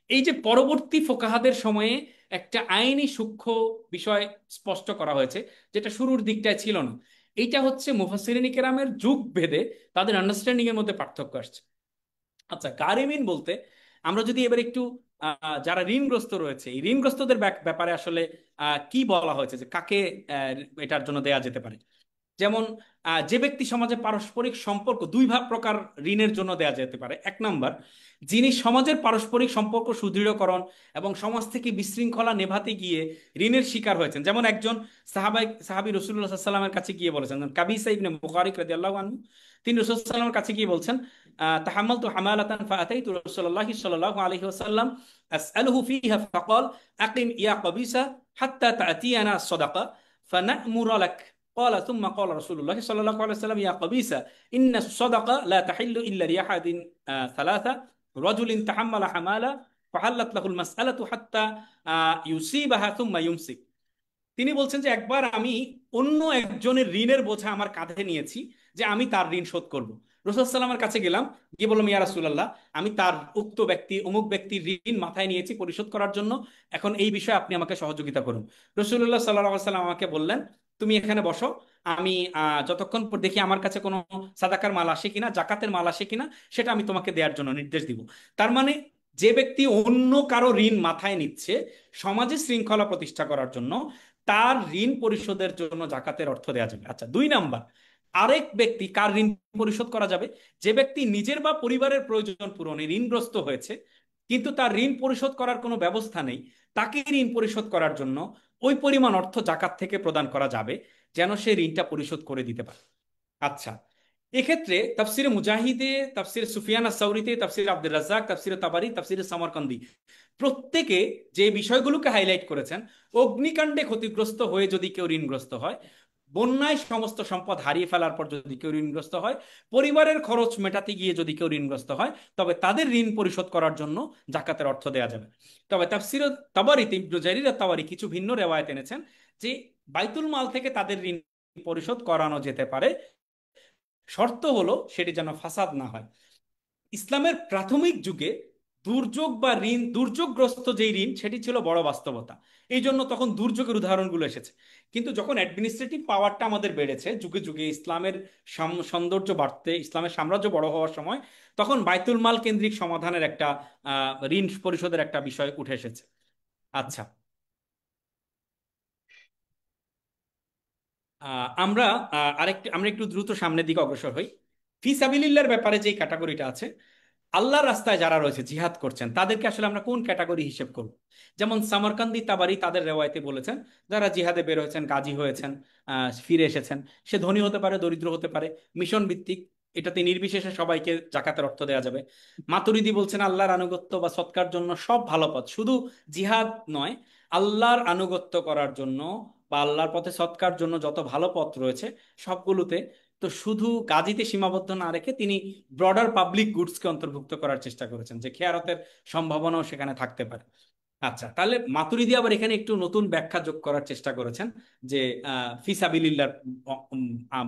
এই যে পরবর্তী ফোকাহাদের সময়ে একটা আইনি সূক্ষ্ম বিষয় স্পষ্ট করা হয়েছে, যেটা শুরুর দিকটায় ছিল না। এইটা হচ্ছে মুফাসসিরিন কেরামের যুগ ভেদে তাদের আন্ডারস্ট্যান্ডিং এর মধ্যে পার্থক্য আসছে। আচ্ছা, গারিমিন বলতে আমরা যদি এবার একটু যারা ঋণগ্রস্ত রয়েছে এই ঋণগ্রস্তদের ব্যাপারে আসলে কি বলা হয়েছে, যে কাকে এটার জন্য দেয়া যেতে পারে। যেমন যে ব্যক্তি সমাজে পারস্পরিক সম্পর্ক প্রকার ঋণের জন্য দেয়া যেতে পারে। এক নাম্বার, যিনি সমাজের পারস্পরিক সম্পর্ক সুদৃঢ়করণ এবং সমাজ থেকে বিশৃঙ্খলা নেভাতে গিয়ে ঋণের শিকার হয়েছেন। যেমন একজন সাহাবী রাসূলুল্লাহ সাল্লাল্লাহু আলাইহি ওয়াসাল্লামের কাছে গিয়ে বলেছেন, কাবিসা ইবনে মুখারিক রাদিয়াল্লাহু আনহু, তিনি রাসূল সাল্লাল্লাহু আলাইহি ওয়াসাল্লামের কাছে গিয়ে বলছেন তাহাম্মালতু হামালাতান ফাআতাইতু রাসূলুল্লাহি সাল্লাল্লাহু আলাইহি ওয়াসাল্লাম আসআলুহু ফিহা ফাকাল আকিম ইয়া কাবিসা হাত্তা তা'তিয়ানা সাদাকা ফানা'মুরু লাক। قال ثم قال رسول الله صلى الله عليه وسلم يا قبيصة إن الصدقة لا تحل إلا لأحد ثلاثة رجل تحمل حمالة فحلت له المسألة حتى يصيبها ثم يمسك। তিনি বলছেন যে একবার আমি অন্য একজনের ঋণের বোঝা আমার কাঁধে নিয়েছি, যে আমি তার ঋণ শোধ করব। রাসূল সাল্লামের কাছে গেলাম, গিয়ে বললাম ইয়া রাসূলুল্লাহ, আমি তার উক্ত ব্যক্তি অমুক ব্যক্তির ঋণ মাথায় নিয়েছি পরিশোধ করার জন্য, এখন এই বিষয়ে আপনি আমাকে সহযোগিতা করুন। রাসূলুল্লাহ সাল্লাল্লাহু আলাইহি ওয়াসাল্লাম আমাকে বললেন, তুমি এখানে বসো, আমি যতক্ষণ দেখি আমার কাছে কোনো সাদাকার মাল আসে কিনা, জাকাতের মাল আসে কিনা, সেটা আমি তোমাকে দেওয়ার জন্য নির্দেশ দিব। তার মানে যে ব্যক্তি অন্য কারো ঋণ মাথায় নিচ্ছে সমাজে শৃঙ্খলা প্রতিষ্ঠা করার জন্য, তার ঋণ পরিশোধের জন্য জাকাতের অর্থ দেওয়া যাবে। আচ্ছা, দুই নাম্বার, আরেক ব্যক্তি কার ঋণ পরিশোধ করা যাবে? যে ব্যক্তি নিজের বা পরিবারের প্রয়োজন পূরণে ঋণগ্রস্ত হয়েছে, কিন্তু তার ঋণ পরিশোধ করার কোনো ব্যবস্থা নেই, তাকে ঋণ পরিশোধ করার জন্য ওই পরিমাণ অর্থ জাকাত থেকে প্রদান করা যাবে, যেন সে ঋণটা পরিশোধ করে দিতে পারে। আচ্ছা, এক্ষেত্রে তাফসিরে মুজাহিদে, তাফসিরে সুফিয়ান আস-সাউরিতে, তাফসিরে আব্দুর রাজ্জাক, তাফসিরে তাবারি, তাফসিরে সামারকান্দি প্রত্যেকে যে বিষয়গুলোকে হাইলাইট করেছেন, অগ্নিকাণ্ডে ক্ষতিগ্রস্ত হয়ে যদি কেউ ঋণগ্রস্ত হয়, বন্যায় সমস্ত সম্পদ হারিয়ে ফেলার পর যদি কেউ ঋণগ্রস্ত হয়, পরিবারের খরচ মেটাতে গিয়ে যদি কেউ ঋণগ্রস্ত হয়, তবে তাদের ঋণ পরিশোধ করার জন্য জাকাতের অর্থ দেওয়া যাবে। তবে তাফসিরে তাবারিতে ইবনে জারির আত-তাবারি কিছু ভিন্ন রেওয়ায়েত এনেছেন, যে বাইতুল মাল থেকে তাদের ঋণ পরিশোধ করানো যেতে পারে, শর্ত হলো সেটি যেন ফাসাদ না হয়। ইসলামের প্রাথমিক যুগে দুর্যোগ বা ঋণ, দুর্যোগগ্রস্ত যেই ঋণ সেটি ছিল বড় বাস্তবতা, এই জন্য তখন দুর্যোগের উদাহরণগুলো এসেছে। কিন্তু যখন অ্যাডমিনিস্ট্রেটিভ পাওয়ারটা আমাদের বেড়েছে, যুগে যুগে ইসলামের সৌন্দর্য বাড়তে, ইসলামের সাম্রাজ্য বড় হওয়ার সময়, তখন বাইতুল মাল কেন্দ্রিক সমাধানের একটা ঋণ পরিশোধের একটা বিষয় উঠে এসেছে। আচ্ছা, আমরা আমরা একটু দ্রুত সামনের দিকে অগ্রসর হই। ফি সাবিলিল্লাহর ব্যাপারে যে ক্যাটাগরিটা আছে, আল্লাহর রাস্তায় যারা রয়েছে জিহাদ করছেন, তাদেরকে আসলে আমরা কোন ক্যাটাগরি হিসেব করব? যেমন সামরকান্দি তাবারি তাদের রেওয়ায়তে বলেছেন, যারা জিহাদে বের হয়েছেন, গাজী হয়েছেন, ফিরে এসেছেন, সে ধনী হতে পারে, দরিদ্র হতে পারে, মিশন ভিত্তিক, এটাতে নির্বিশেষে সবাইকে জাকাতের অর্থ দেওয়া যাবে। মাতুরিদি বলছেন আল্লাহর আনুগত্য বা সৎকার জন্য সব ভালো পথ, শুধু জিহাদ নয়, আল্লাহর আনুগত্য করার জন্য বা আল্লাহর পথে সৎকার জন্য যত ভালো পথ রয়েছে সবগুলোতে, তো শুধু গাজীতে সীমাবদ্ধ না রেখে তিনি ব্রডার পাবলিক গুডসকে অন্তর্ভুক্ত করার চেষ্টা করেছেন, যে খেয়ারতের সম্ভাবনাও সেখানে থাকতে পারে। আচ্ছা, তাহলে মাতুরিদি আবার এখানে একটু নতুন ব্যাখ্যা যোগ করার চেষ্টা করেছেন, যে ফিসাবিলিল্লাহর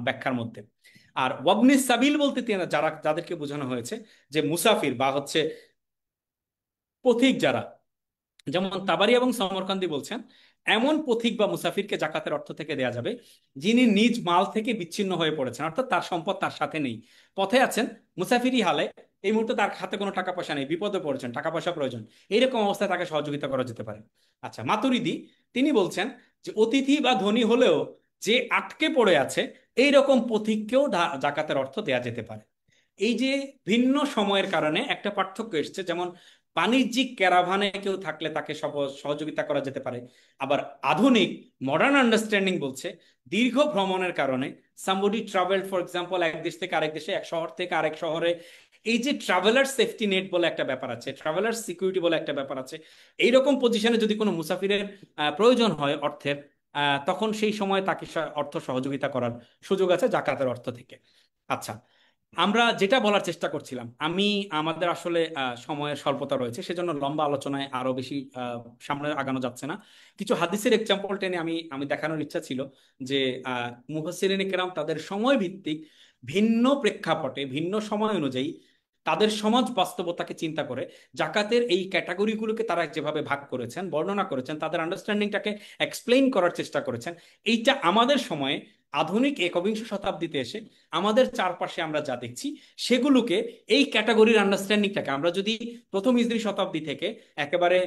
ব্যাখ্যার মধ্যে। আর ওয়াবনিস সাবিল বলতে যাদেরকে বোঝানো হয়েছে, যে মুসাফির বা হচ্ছে পথিক যারা, যেমন তাবারি এবং সমরকান্দি বলছেন, এমন পথিক বা মুসাফিরকে জাকাতের অর্থ থেকে দেয়া যাবে যিনি নিজ মাল থেকে বিচ্ছিন্ন হয়ে পড়েছেন, অর্থাৎ তার সম্পদ তার সাথে নেই, পথে আছেন, মুসাফিরি হালে, এই মুহূর্তে তার হাতে কোনো টাকা পয়সা নেই, বিপদে পড়েছেন, টাকা পয়সা প্রয়োজন, এইরকম অবস্থায় তাকে সহযোগিতা করা যেতে পারে। আচ্ছা, মাতুরিদি তিনি বলছেন যে অতিথি বা ধনী হলেও যে আটকে পড়ে আছে এইরকম পথিককেও জাকাতের অর্থ দেয়া যেতে পারে। এই যে ভিন্ন সময়ের কারণে একটা পার্থক্য এসেছে, যেমন বাণিজ্যিক ক্যারাভানে কেউ থাকলে তাকে সহযোগিতা করা যেতে পারে। আবার আধুনিক মডার্ন আন্ডারস্ট্যান্ডিং বলছে দীর্ঘ ভ্রমণের কারণে সামবডি ট্রাভেল, ফর এক্সাম্পল, এক দেশ থেকে আরেক দেশে, এক শহর থেকে আরেক শহরে, এই যে ট্রাভেলার সেফটি নেট বলে একটা ব্যাপার আছে, ট্রাভেলার সিকিউরিটি বলে একটা ব্যাপার আছে, এইরকম পজিশনে যদি কোনো মুসাফিরের প্রয়োজন হয় অর্থের, তখন সেই সময় তাকে অর্থ সহযোগিতা করার সুযোগ আছে জাকাতের অর্থ থেকে। আচ্ছা, আমরা যেটা বলার চেষ্টা করছিলাম, আমাদের আসলে সময়ের স্বল্পতা রয়েছে, সেজন্য লম্বা আলোচনায় আরো বেশি সামনে আগানো যাচ্ছে না। কিছু হাদিসের এক্সাম্পল টেনে আমি আমি দেখানোর ইচ্ছা ছিল যে মুফাসসিরিনে কেরাম তাদের সময় ভিত্তিক ভিন্ন প্রেক্ষাপটে ভিন্ন সময় অনুযায়ী তাদের সমাজ বাস্তবতাকে চিন্তা করে জাকাতের এই ক্যাটাগরিগুলোকে তারা যেভাবে ভাগ করেছেন, বর্ণনা করেছেন, তাদের আন্ডারস্ট্যান্ডিংটাকে এক্সপ্লেইন করার চেষ্টা করেছেন। এইটা আমাদের সময়ে আধুনিক একবিংশ শতাব্দীতে এসে আমাদের চারপাশে আমরা যা দেখছি সেগুলোকে, এই ক্যাটাগরির আন্ডারস্ট্যান্ডিংটাকে আমরা যদি প্রথম হিজরি শতাব্দী থেকে একেবারে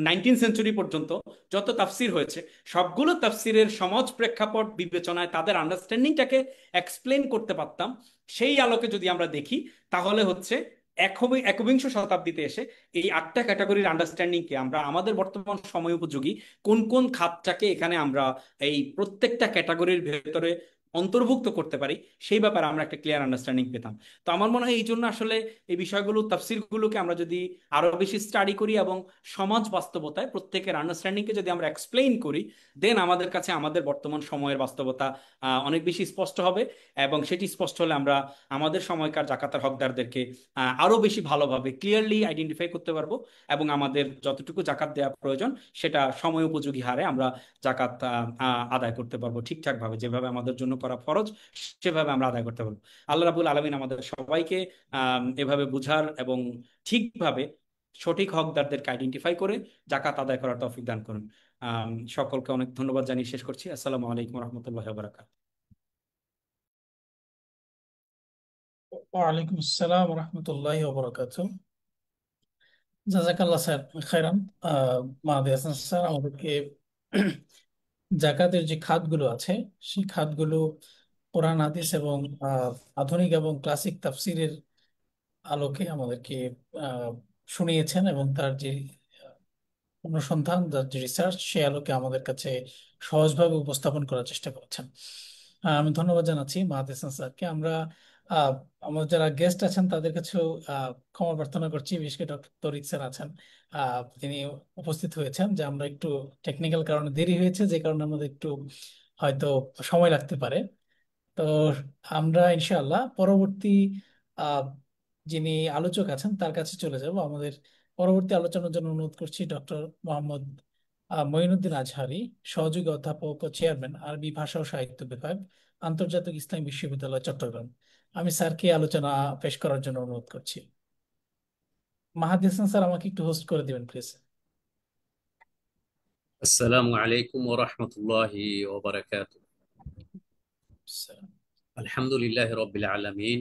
19th সেঞ্চুরি পর্যন্ত যত তাফসির হয়েছে, সবগুলো তাফসিরের সমাজ প্রেক্ষাপট বিবেচনায় তাদের আন্ডারস্ট্যান্ডিংটাকে এক্সপ্লেন করতে পারতাম, সেই আলোকে যদি আমরা দেখি, তাহলে হচ্ছে একবিংশ শতাব্দীতে এসে এই 8টা ক্যাটাগরির আন্ডারস্ট্যান্ডিংকে আমরা আমাদের বর্তমান সময় উপযোগী কোন কোন খাতটাকে এখানে আমরা এই প্রত্যেকটা ক্যাটাগরির ভেতরে অন্তর্ভুক্ত করতে পারি, সেই ব্যাপারে আমরা একটা ক্লিয়ার আন্ডারস্ট্যান্ডিং পেতাম। তো আমার মনে হয় এই জন্য আসলে এই বিষয়গুলো, তাফসিরগুলোকে আমরা যদি আরো বেশি স্টাডি করি এবং সমাজ বাস্তবতায় প্রত্যেকের আন্ডারস্ট্যান্ডিংকে যদি আমরা এক্সপ্লেইন করি, দেন আমাদের কাছে আমাদের বর্তমান সময়ের বাস্তবতা অনেক বেশি স্পষ্ট হবে। এবং সেটি স্পষ্ট হলে আমরা আমাদের সময়কার জাকাতের হকদারদেরকে আরো বেশি ভালোভাবে ক্লিয়ারলি আইডেন্টিফাই করতে পারবো, এবং আমাদের যতটুকু জাকাত দেওয়া প্রয়োজন সেটা সময় উপযোগী হারে আমরা জাকাত আদায় করতে পারবো ঠিকঠাক ভাবে, যেভাবে আমাদের জন্য করা ফরজ সেভাবে আমরা আদায় করতে পারবো। আল্লাহ রাবুল আলামিন আমাদের সবাইকে এভাবে বুঝার এবং ঠিকভাবে সঠিক হকদারদেরকে আইডেন্টিফাই করে জাকাত আদায় করার তৌফিক দান করুন। সকলকে অনেক ধন্যবাদ জানিয়ে শেষ করছি। আসসালামু আলাইকুম রহমতুল্লাহ বারাকাতুহু। ওয়ালাইকুম আসসালাম রহমতুল্লাহি জাজাকাল্লাহ স্যার খাইরান। মাহাদি হাসান স্যার আমাদেরকে জাকাতের যে খাতগুলো আছে সেই খাতগুলো কোরআন হাদিস এবং আধুনিক এবং ক্লাসিক তাফসিরের আলোকে আমাদেরকে আহ, শুনিয়েছেন, এবং তার যে অনুসন্ধান, তার যে রিসার্চ, সে আলোকে আমাদের কাছে সহজভাবে উপস্থাপন করার চেষ্টা করেছেন। আমি ধন্যবাদ জানাচ্ছি মাহাদি হাসান স্যারকে। আমরা আহ, আমাদের যারা গেস্ট আছেন তাদের কাছেও ক্ষমা প্রার্থনা করছি, বিশেষ করে ডক্টর তরিক স্যার আছেন, তিনি উপস্থিত হয়েছেন, যে আমরা একটু টেকনিক্যাল কারণে দেরি হয়েছে, যে কারণে আমাদের একটু হয়তো সময় লাগতে পারে। তো আমরা ইনশাআল্লাহ পরবর্তী আহ, যিনি আলোচক আছেন তার কাছে চলে যাব। আমাদের পরবর্তী আলোচনার জন্য অনুরোধ করছি ডক্টর মোহাম্মদ মঈনুদ্দিন আজহারি, সহযোগী অধ্যাপক ও চেয়ারম্যান, আরবি ভাষা ও সাহিত্য বিভাগ, আন্তর্জাতিক ইসলামী বিশ্ববিদ্যালয়, চট্টগ্রাম। আমি স্যারকে আলোচনা পেশ করার জন্য অনুরোধ করছি। মাহাদি হাসান স্যার, আমাকে একটু হোস্ট করে দিবেন প্লিজ। السلام عليكم ورحمة الله وبركاته. الحمد لله رب العالمين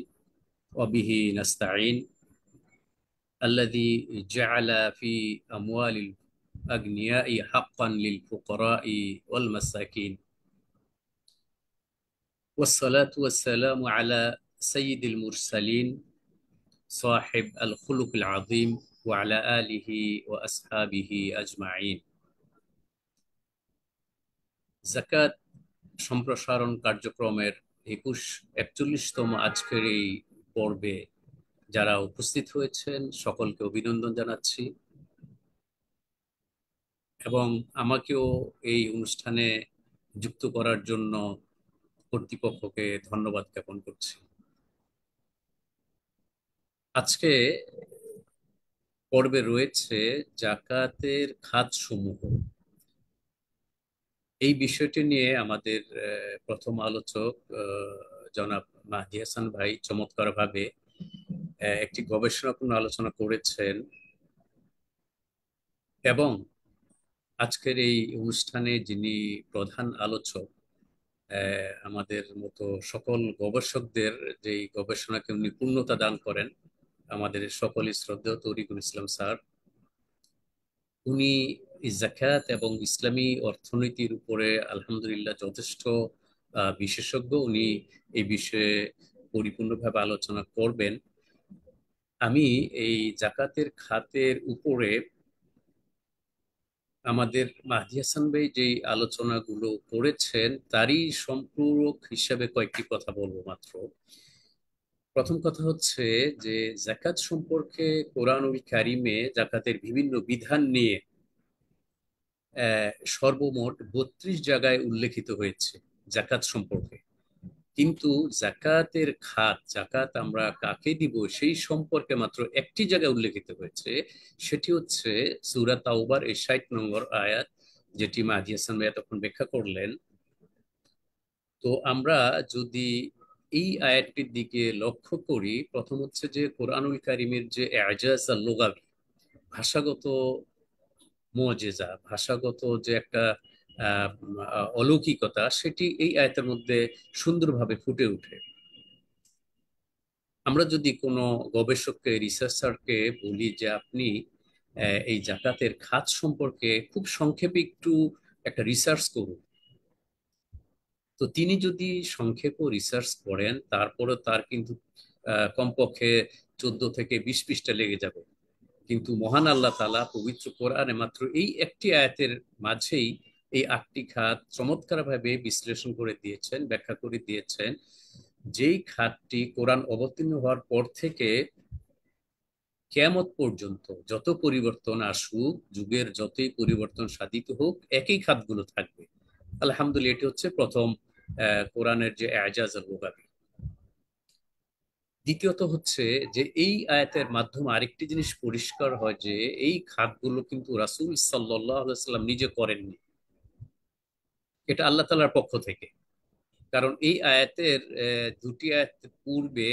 وبه نستعين الذي جعل في أموال الأغنياء حقا للفقراء والمساكين، والصلاة والسلام على سيد المرسلين صاحب الخلق العظيم وعلى آله وأصحابه أجمعين। জাকাত সম্প্রসারণ কার্যক্রমের 41তম আজকের এই পর্বে যারা উপস্থিত হয়েছেন সকলকে অভিনন্দন জানাচ্ছি, এবং আমাকেও এই অনুষ্ঠানে যুক্ত করার জন্য কর্তৃপক্ষকে ধন্যবাদ জ্ঞাপন করছি। আজকে পর্বে রয়েছে জাকাতের খাতসমূহ। এই বিষয়টি নিয়ে আমাদের প্রথম আলোচক জনাব মাহদী হাসান ভাই চমৎকারভাবে একটি গবেষণাপূর্ণ আলোচনা করেছেন এবং আজকের এই অনুষ্ঠানে যিনি প্রধান আলোচক, আমাদের মতো সকল গবেষকদের যেই গবেষণাকে উনি পূর্ণতা দান করেন, আমাদের সকলই শ্রদ্ধেয় তৌরিকুল ইসলাম স্যার। উনি জাকাত এবং ইসলামী অর্থনীতির উপরে আলহামদুলিল্লাহ যথেষ্ট বিশেষজ্ঞ। উনি এই বিষয়ে পরিপূর্ণভাবে আলোচনা করবেন। আমি এই জাকাতের খাতের উপরে আমাদের মাহদী হাসান ভাই যে আলোচনাগুলো করেছেন তারই সম্পূরক হিসাবে কয়েকটি কথা বলবো মাত্র। প্রথম কথা হচ্ছে যে জাকাত সম্পর্কে কোরআনুল কারিমে জাকাতের বিভিন্ন বিধান নিয়ে সর্বমোট 32 জায়গায় উল্লেখিত হয়েছে জাকাত সম্পর্কে। কিন্তু জাকাতের খাত, জাকাত আমরা কাকে দিব সেই সম্পর্কে মাত্র একটি জায়গায় উল্লেখিত হয়েছে। সেটি হচ্ছে সূরা তাওবার 60 নম্বর আয়াত, যেটি মাহদী হাসান ভাই তখন ব্যাখ্যা করলেন। তো আমরা যদি এই আয়াতটির দিকে লক্ষ্য করি, প্রথম হচ্ছে যে কোরআনুল কারিমের যে এজাজ আর লুগাবি, ভাষাগত মুজিজা, ভাষাগত যে একটা অলৌকিকতা, সেটি এই আয়াতের মধ্যে সুন্দরভাবে ফুটে ওঠে। আমরা যদি কোনো গবেষককে, রিসার্চারকে বলি যে আপনি এই জাকাতের খাত সম্পর্কে খুব সংক্ষেপে একটু একটা রিসার্চ করুন, তো তিনি যদি সংক্ষেপ রিসার্চ করেন তারপরে তার কিন্তু কমপক্ষে 14 থেকে 20 পৃষ্ঠা লেগে যাবে। কিন্তু মহান আল্লাহ তাআলা পবিত্র কোরআনে মাত্র এই একটি আয়াতের মাঝেই এই 8টি খাত চমৎকারভাবে বিশ্লেষণ করে দিয়েছেন, ব্যাখ্যা করে দিয়েছেন। যেই খাতটি কোরআন অবতীর্ণ হওয়ার পর থেকে কিয়ামত পর্যন্ত যত পরিবর্তন আসুক, যুগের যতই পরিবর্তন সাধিত হোক, একই খাতগুলো থাকবে। আলহামদুলিল্লাহ, এটি হচ্ছে প্রথম কোরআনের যে এজাজ আর লুগাবি। দ্বিতীয়ত হচ্ছে যে এই আয়াতের মাধ্যমে আরেকটি জিনিস পরিষ্কার হয় যে এই খাতগুলো কিন্তু রাসূল সাল্লাল্লাহু আলাইহি ওয়াসাল্লাম নিজে করেননি, এটা আল্লাহ তাআলার পক্ষ থেকে। কারণ এই আয়াতের দুটি আয়াতের পূর্বে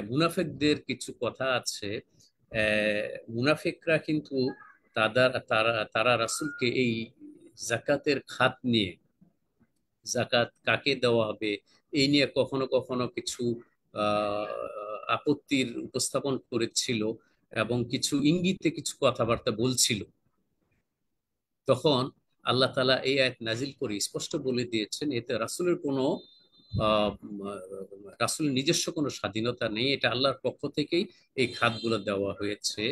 মুনাফিকদের কিছু কথা আছে। মুনাফিকরা কিন্তু তারা রাসূলকে এই জাকাতের খাত নিয়ে, জাকাত কাকে দেওয়া হবে এই নিয়ে কখনো কখনো কিছু আপত্তির উপস্থাপন করেছিল এবং কিছু ইঙ্গিতে কিছু কথাবার্তা বলছিল। তখন আল্লাহ তাআলা এই আয়াত নাজিল করে স্পষ্ট বলে দিয়েছেন এতে রাসূলের কোনো রাসূলের নিজস্ব কোনো স্বাধীনতা নেই, এটা আল্লাহর পক্ষ থেকেই এই খাতগুলো দেওয়া হয়েছে।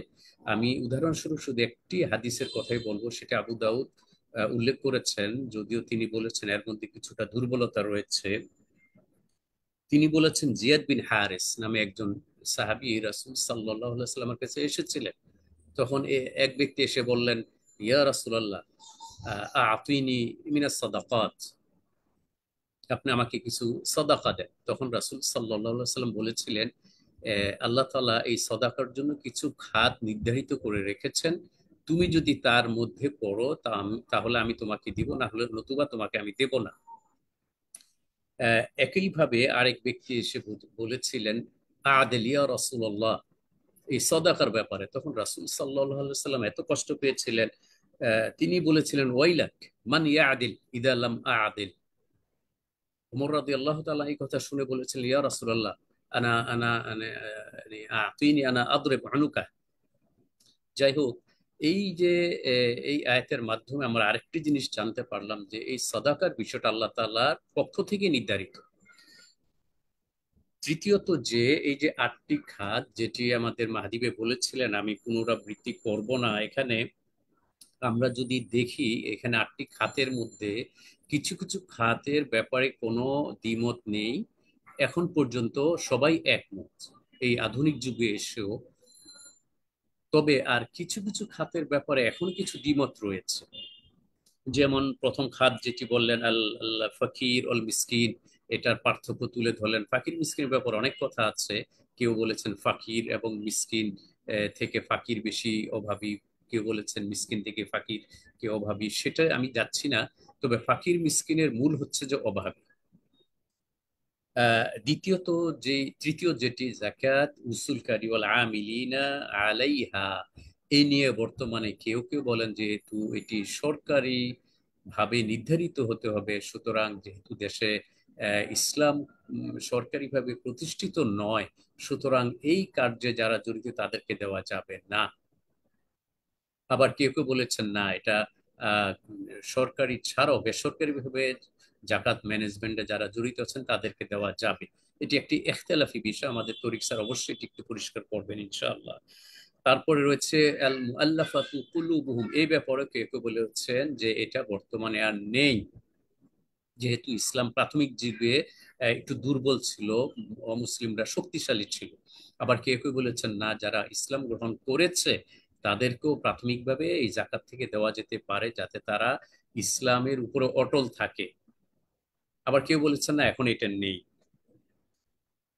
আমি উদাহরণস্বরূপ শুধু একটি হাদিসের কথাই বলবো, সেটা আবু দাউদ উল্লেখ করেছেন, যদিও তিনি বলেছেন এর মধ্যে কিছুটা দুর্বলতা রয়েছে। তিনি বলেছেন জিয়াদ বিন হারিস নামে একজন সাহাবী রাসূল সাল্লাল্লাহু আলাইহি ওয়াসাল্লামের কাছে এসেছিলেন। তখন এক ব্যক্তি এসে বললেন, ইয়া রাসূলুল্লাহ আ'তিনি মিনাস সাদাকাত, আপনি আমাকে কিছু সাদাকা দেন। তখন রাসূল সাল্লাল্লাহু আলাইহি ওয়াসাল্লাম বলেছিলেন, আল্লাহ তাআলা এই সাদাকার জন্য কিছু খাত নির্ধারিত করে রেখেছেন, তুমি যদি তার মধ্যে পড়ো তাহলে আমি তোমাকে দিব, না হলে নতুবা তোমাকে আমি দেব না। একইভাবে আরেক ব্যক্তি এসে বলেছিলেন, আদেলিয়া রাসূলুল্লাহ, এই সাদাকার ব্যাপারে। তখন রাসূল সাল্লাল্লাহু আলাইহি ওয়াসাল্লাম এত কষ্ট পেয়েছিলেন, তিনি বলেছিলেন, ওয়াইলাক মান ইয়াদিল ইদা লাম আদিল। ওমর রাদিয়াল্লাহু তাআলা এই কথা শুনে বলেছিলেন, ইয়া রাসূলুল্লাহ আনা আনা মানে আতিনি আনা আদরিব উনুকা। যাই হোক, এই যে এই আয়াতের মাধ্যমে আমরা আরেকটি জিনিস জানতে পারলাম যে এই সাদাকার বিষয়টা আল্লাহ তাআলার পক্ষ থেকে নির্ধারিত। তৃতীয়ত যে এই যে 8টি খাত যেটি আমাদের মাহদী ভাই বলেছিলেন, আমি পুনরাবৃত্তি করব না, এখানে আমরা যদি দেখি এখানে 8টি খাতের মধ্যে কিছু কিছু খাতের ব্যাপারে কোনো দ্বিমত নেই, এখন পর্যন্ত সবাই একমত এই আধুনিক যুগে এসেও। তবে আর কিছু কিছু খাতের ব্যাপারে এখন কিছু দ্বিমত রয়েছে। যেমন প্রথম খাত যেটি বললেন আল ফকির অল মিসকিন, এটার পার্থক্য তুলে ধরলেন। ফাকির মিসকিনের ব্যাপারে অনেক কথা আছে, কেউ বলেছেন ফাকির এবং মিসকিন থেকে ফাকির বেশি অভাবী, কেউ বলেছেন মিসকিন থেকে ফাকির কে অভাবী, সেটা আমি যাচ্ছি না। তবে ফাকির মিসকিনের মূল হচ্ছে যে অভাবী। দ্বিতীয়ত তৃতীয় যেটি জাকাত উসুলকারী ওয়াল আমিলিনা আলাইহা, এই নিয়ে বর্তমানে কেউ কেউ বলেন যেহেতু এটি সরকারি ভাবে নির্ধারিত হতে হবে, সুতরাং যেহেতু দেশে ইসলাম সরকারিভাবে প্রতিষ্ঠিত নয়, সুতরাং এই কার্যে যারা জড়িত তাদেরকে দেওয়া যাবে না। আবার কেউ কেউ বলেছেন না, এটা আহ, সরকারি ছাড়াও বেসরকারি ভাবে জাকাত ম্যানেজমেন্টে যারা জড়িত আছেন তাদেরকে দেওয়া যাবে। এটি একটি ইখতিলাফি বিষয়, আমাদের তরিক স্যার অবশ্যই এটি একটু পরিষ্কার করবেন ইনশাআল্লাহ। তারপরে রয়েছে আল মুআল্লাফাতু কুলুবুহুম, এই ব্যাপারে কেউ কেউ বলেছেন যে এটা বর্তমানে আর নেই, যেহেতু ইসলাম প্রাথমিক যুগে একটু দুর্বল ছিল, অমুসলিমরা শক্তিশালী ছিল। আবার কেউ কেউ বলেছেন না, যারা ইসলাম গ্রহণ করেছে তাদেরকেও প্রাথমিকভাবে এই জাকাত থেকে দেওয়া যেতে পারে, যাতে তারা ইসলামের উপরে অটল থাকে। আবার কেউ বলেছেন না, এখন এটা নেই।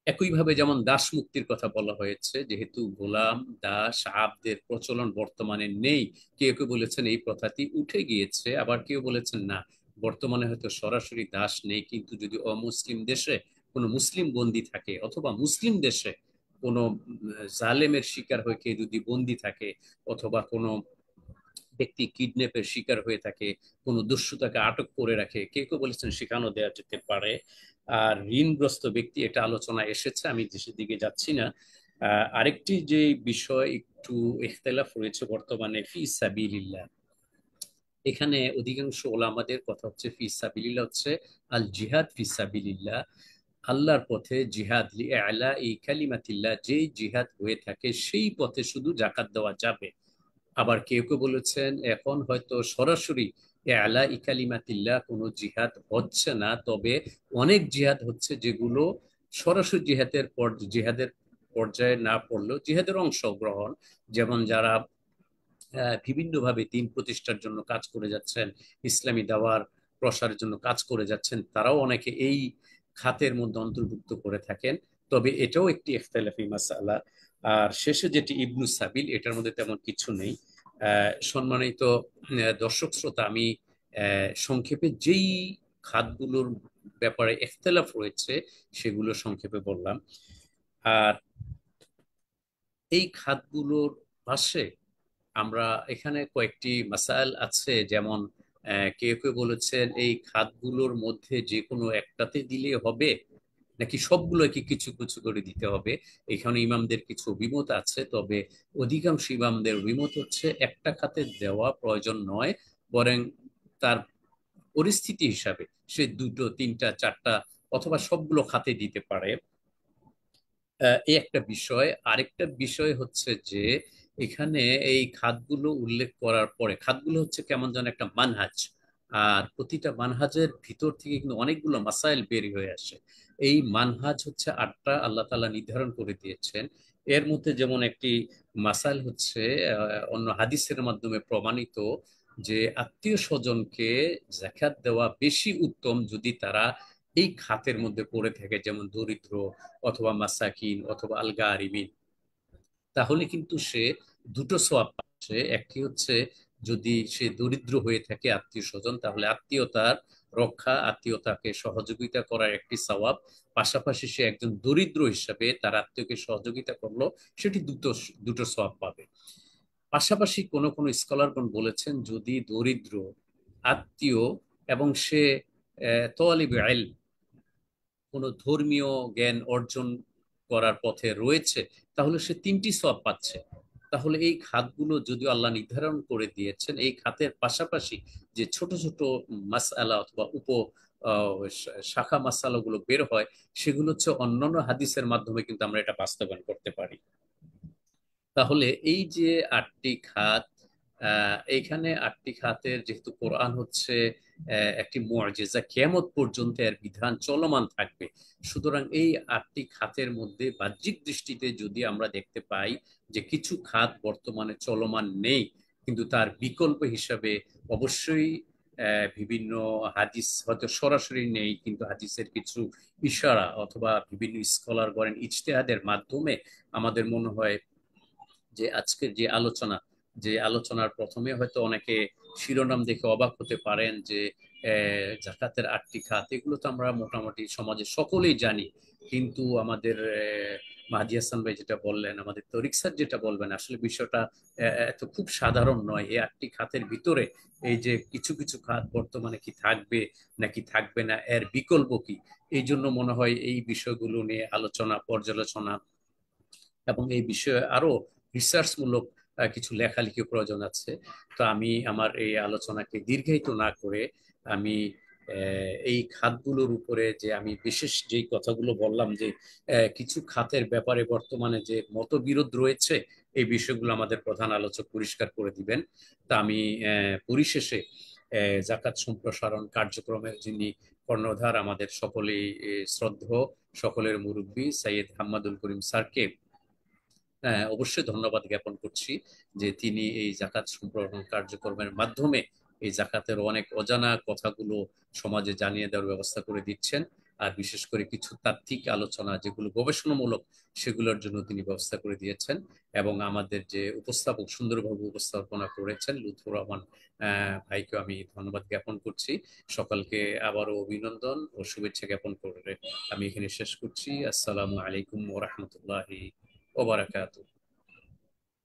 একইভাবে যেমন দাস মুক্তির কথা বলা হয়েছে, যেহেতু গোলাম দাস আবদের প্রচলন বর্তমানে নেই, কেউ কেউ বলেছেন এই প্রথাটি উঠে গিয়েছে। আবার কেউ বলেছেন না, বর্তমানে হয়তো সরাসরি দাস নেই, কিন্তু যদি অমুসলিম দেশে কোনো মুসলিম বন্দী থাকে, অথবা মুসলিম দেশে কোনো জালেমের শিকার হয়ে কেউ যদি বন্দী থাকে, অথবা কোনো ব্যক্তি কিডন্যাপের শিকার হয়ে থাকে, কোনো দস্যু তাকে আটক করে রাখে, কেউ কেউ বলেছেন সেখানেও দেওয়া যেতে পারে। আর ঋণগ্রস্ত ব্যক্তি, এটা আলোচনা এসেছে, আমি দেশের দিকে যাচ্ছি না। আরেকটি যে বিষয় একটু ইখতিলাফ রয়েছে বর্তমানে, ফি সাবিলিল্লাহ, এখানে অধিকাংশ ওলামাদের কথা হচ্ছে ফি সাবিলিল্লাহ হচ্ছে আল জিহাদ ফি সাবিলিল্লাহ, আল্লাহর পথে জিহাদ, লিআলা এই কালিমাতিল্লাহ, যে জিহাদ হয়ে থাকে সেই পথে শুধু জাকাত দেওয়া যাবে। আবার কেউ কেউ বলেছেন এখন হয়তো সরাসরি আলা ইকালিমাতিল্লাহ কোনো জিহাদ হচ্ছে না, তবে অনেক জিহাদ হচ্ছে যেগুলো সরাসরি জিহাদের পর্যায়ে না পড়লেও জিহাদের অংশগ্রহণ। যেমন যারা বিভিন্নভাবে দিন প্রতিষ্ঠার জন্য কাজ করে যাচ্ছেন, ইসলামী দাওয়ার প্রসারের জন্য কাজ করে যাচ্ছেন, তারাও অনেকে এই খাতের মধ্যে অন্তর্ভুক্ত করে থাকেন। তবে এটাও একটি ইখতিলাফি মাসালা। আর শেষে যেটি ইবনু সাবিল, এটার মধ্যে তেমন কিছু নেই। সম্মানিত দর্শক শ্রোতা, আমি সংক্ষেপে যেই খাতগুলোর ব্যাপারে ইখতিলাফ রয়েছে সেগুলো সংক্ষেপে বললাম। আর এই খাতগুলোর পাশে আমরা এখানে কয়েকটি মাসাইল আছে, যেমন কেউ কেউ বলেছেন এই খাতগুলোর মধ্যে যে কোনো একটাতে দিলে হবে, নাকি সবগুলোকে কিছু কিছু করে দিতে হবে। এখানে ইমামদের কিছু অভিমত আছে, তবে অধিকাংশ ইমামদের অভিমত হচ্ছে একটা খাতে দেওয়া প্রয়োজন নয়, বরং তার পরিস্থিতি হিসাবে সে দুটো তিনটা চারটা অথবা সবগুলো খাতে দিতে পারে। এই একটা বিষয়। আরেকটা বিষয় হচ্ছে যে এখানে এই খাতগুলো উল্লেখ করার পরে, খাতগুলো হচ্ছে কেমন যেন একটা মানহাজ, আর প্রতিটা মানহাজের ভিতর থেকে কিন্তু অনেকগুলো মাসাইল বের হয়ে আসে। এই মানহাজ হচ্ছে আটটা আল্লাহ তাআলা নির্ধারণ করে দিয়েছেন। এর মধ্যে যেমন একটি মাসাইল হচ্ছে অন্য হাদিসের মাধ্যমে প্রমাণিত, যে আত্মীয় স্বজনকে যাকাত দেওয়া বেশি উত্তম যদি তারা এই খাতের মধ্যে পড়ে থাকে, যেমন দরিদ্র অথবা মাসাকিন অথবা আল গারিমিন। তাহলে কিন্তু সে দুটো সওয়াব পাচ্ছে। একটি হচ্ছে যদি সে দরিদ্র হয়ে থাকে আত্মীয় স্বজন, তাহলে আত্মীয়তার রক্ষা, আত্মীয়তাকে সহযোগিতা করার একটি সওয়াব, পাশাপাশি সে একজন দরিদ্র হিসাবে তার আত্মীয়কে সহযোগিতা করলো, সেটি দুটো দুটো সওয়াব পাবে। পাশাপাশি কোন কোন স্কলারগণ বলেছেন, যদি দরিদ্র আত্মীয় এবং সে তলিবে ইলম, কোনো ধর্মীয় জ্ঞান অর্জন করার পথে রয়েছে, তাহলে সে তিনটি সওয়াব পাচ্ছে। তাহলে এই খাতগুলো যদিও আল্লাহ নির্ধারণ করে দিয়েছেন, এই খাতের পাশাপাশি যে ছোট ছোট মাসআলা অথবা শাখা মাসআলাগুলো বের হয়, সেগুলো হচ্ছে অন্যান্য হাদিসের মাধ্যমে কিন্তু আমরা এটা বাস্তবায়ন করতে পারি। তাহলে এই যে আটটি খাত, এইখানে আটটি খাতের যেহেতু কোরআন হচ্ছে একটি মুআজিজা, কিয়ামত পর্যন্ত এর বিধান চলমান থাকবে, সুতরাং এই আটটি খাতের মধ্যে বাহ্যিক দৃষ্টিতে যদি আমরা দেখতে পাই যে কিছু খাত বর্তমানে চলমান নেই, কিন্তু তার বিকল্প হিসাবে অবশ্যই বিভিন্ন হাদিস হয়তো সরাসরি নেই, কিন্তু হাদিসের কিছু ইশারা অথবা বিভিন্ন স্কলার করেন ইজতিহাদের মাধ্যমে আমাদের মনে হয় যে আজকের যে আলোচনার প্রথমে হয়তো অনেকে শিরোনাম দেখে অবাক হতে পারেন যে জাকাতের আটটি খাত, এগুলো তো আমরা মোটামুটি সমাজে সকলেই জানি, কিন্তু আমাদের মাহাদি হাসান ভাই যেটা বললেন, আমাদের তরিক স্যার যেটা বলবেন, আসলে বিষয়টা এত খুব সাধারণ নয়। এই 8টি খাতের ভিতরে এই যে কিছু কিছু খাত বর্তমানে কি থাকবে নাকি থাকবে না, এর বিকল্প কি, এই জন্য মনে হয় এই বিষয়গুলো নিয়ে আলোচনা, পর্যালোচনা এবং এই বিষয়ে আরো রিসার্চমূলক কিছু লেখালেখি প্রয়োজন আছে। তো আমি আমার এই আলোচনাকে দীর্ঘায়িত না করে আমি এই খাতগুলোর উপরে যে আমি বিশেষ যেই কথাগুলো বললাম, যে কিছু খাতের ব্যাপারে বর্তমানে যে মতবিরোধ রয়েছে, এই বিষয়গুলো আমাদের প্রধান আলোচক পরিষ্কার করে দিবেন। তা আমি পরিশেষে জাকাত সম্প্রসারণ কার্যক্রমের যিনি কর্ণধার, আমাদের সকলেই শ্রদ্ধেয়, সকলের মুরব্বী সৈয়দ হাম্মাদুল করিম স্যারকে অবশ্যই ধন্যবাদ জ্ঞাপন করছি, যে তিনি এই জাকাত সম্প্রসারণ কার্যক্রমের মাধ্যমে এই জাকাতের অনেক অজানা কথাগুলো সমাজে জানিয়ে দেওয়ার ব্যবস্থা করে দিচ্ছেন। আর বিশেষ করে কিছু তাত্ত্বিক আলোচনা যেগুলো গবেষণামূলক, সেগুলোর জন্য তিনি ব্যবস্থা করে দিয়েছেন। এবং আমাদের যে উপস্থাপক সুন্দরভাবে উপস্থাপনা করেছেন লুৎফুর রহমান ভাইকে আমি ধন্যবাদ জ্ঞাপন করছি। সকলকে আবারও অভিনন্দন ও শুভেচ্ছা জ্ঞাপন করে আমি এখানে শেষ করছি। আসসালামু আলাইকুম ওয়া রাহমাতুল্লাহি ওয়া বারাকাতুহু।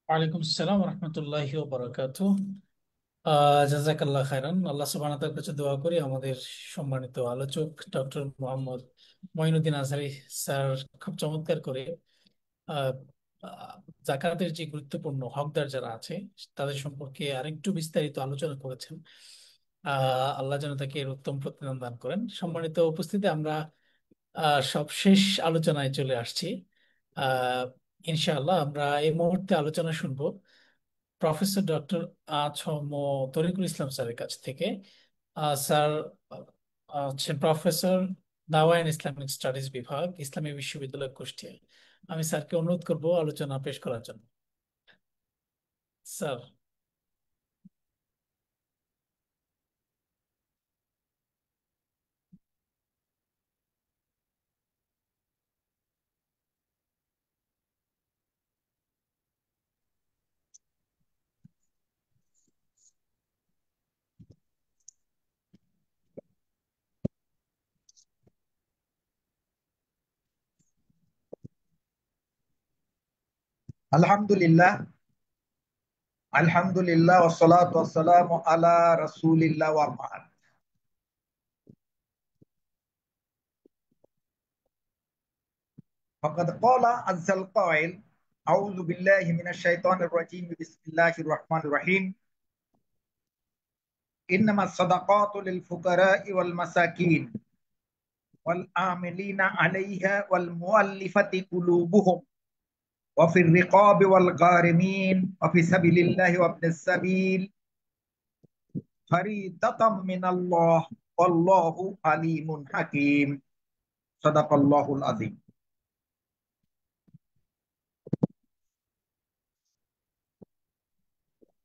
ওয়ালাইকুম আসসালাম রহমতুল্লাহি ওয়া বারাকাতুহু। জাযাকাল্লাহ খাইরান। আল্লাহ সুবহানাহু ওয়া তাআলার কাছে দোয়া করি আমাদের সম্মানিত আলোচক ডক্টর মোহাম্মদ মঈনুদ্দিন আজহারী স্যার খুব চমৎকার করে আহ, আহ, জাকাতের যে গুরুত্বপূর্ণ হকদার যারা আছে তাদের সম্পর্কে আরেকটু বিস্তারিত আলোচনা করেছেন। আল্লাহ যেন তাকে এর উত্তম প্রতিদান দান করেন। সম্মানিত উপস্থিতি, আমরা সব শেষ আলোচনায় চলে আসছি। আহ ইনশাআল্লাহ আমরা এই মুহূর্তে আলোচনা শুনবো প্রফেসর ডক্টর ছ.ম. তরিকুল ইসলাম স্যারের কাছ থেকে। স্যার হচ্ছেন প্রফেসর দাওয়া অ্যান্ড ইসলামিক স্টাডিজ বিভাগ, ইসলামী বিশ্ববিদ্যালয় কুষ্টিয়া। আমি স্যারকে অনুরোধ করব আলোচনা পেশ করার জন্য। স্যার। আলহামদুলিল্লাহ, আলহামদুলিল্লাহ ওয়াসসালাতু ওয়াসসালামু আলা রাসূলিল্লাহ ওয়া বা'দ। ফাকাদ ক্বালা আযযাল কাইল আউযু বিল্লাহি মিনাশ শাইতানির রাজীম বিসমিল্লাহির রহমানির রহিম ইন্নামাস সাদাকাতু লিল ফুকারা'i ওয়াল মাসাকিন ওয়াল আমিলিনা আলাইহা ওয়াল মুআল্লিফাতি কুলুবুহুম ওয়া ফির রিকাবি ওয়াল গারিমিন ওয়া ফি সাবিলিল্লাহি ওয়া ইবনিস সাবিল ফারিদাতাম মিনাল্লাহ ওয়াল্লাহু আলিমুন হাকীম। সাদাকাল্লাহুল আযীম।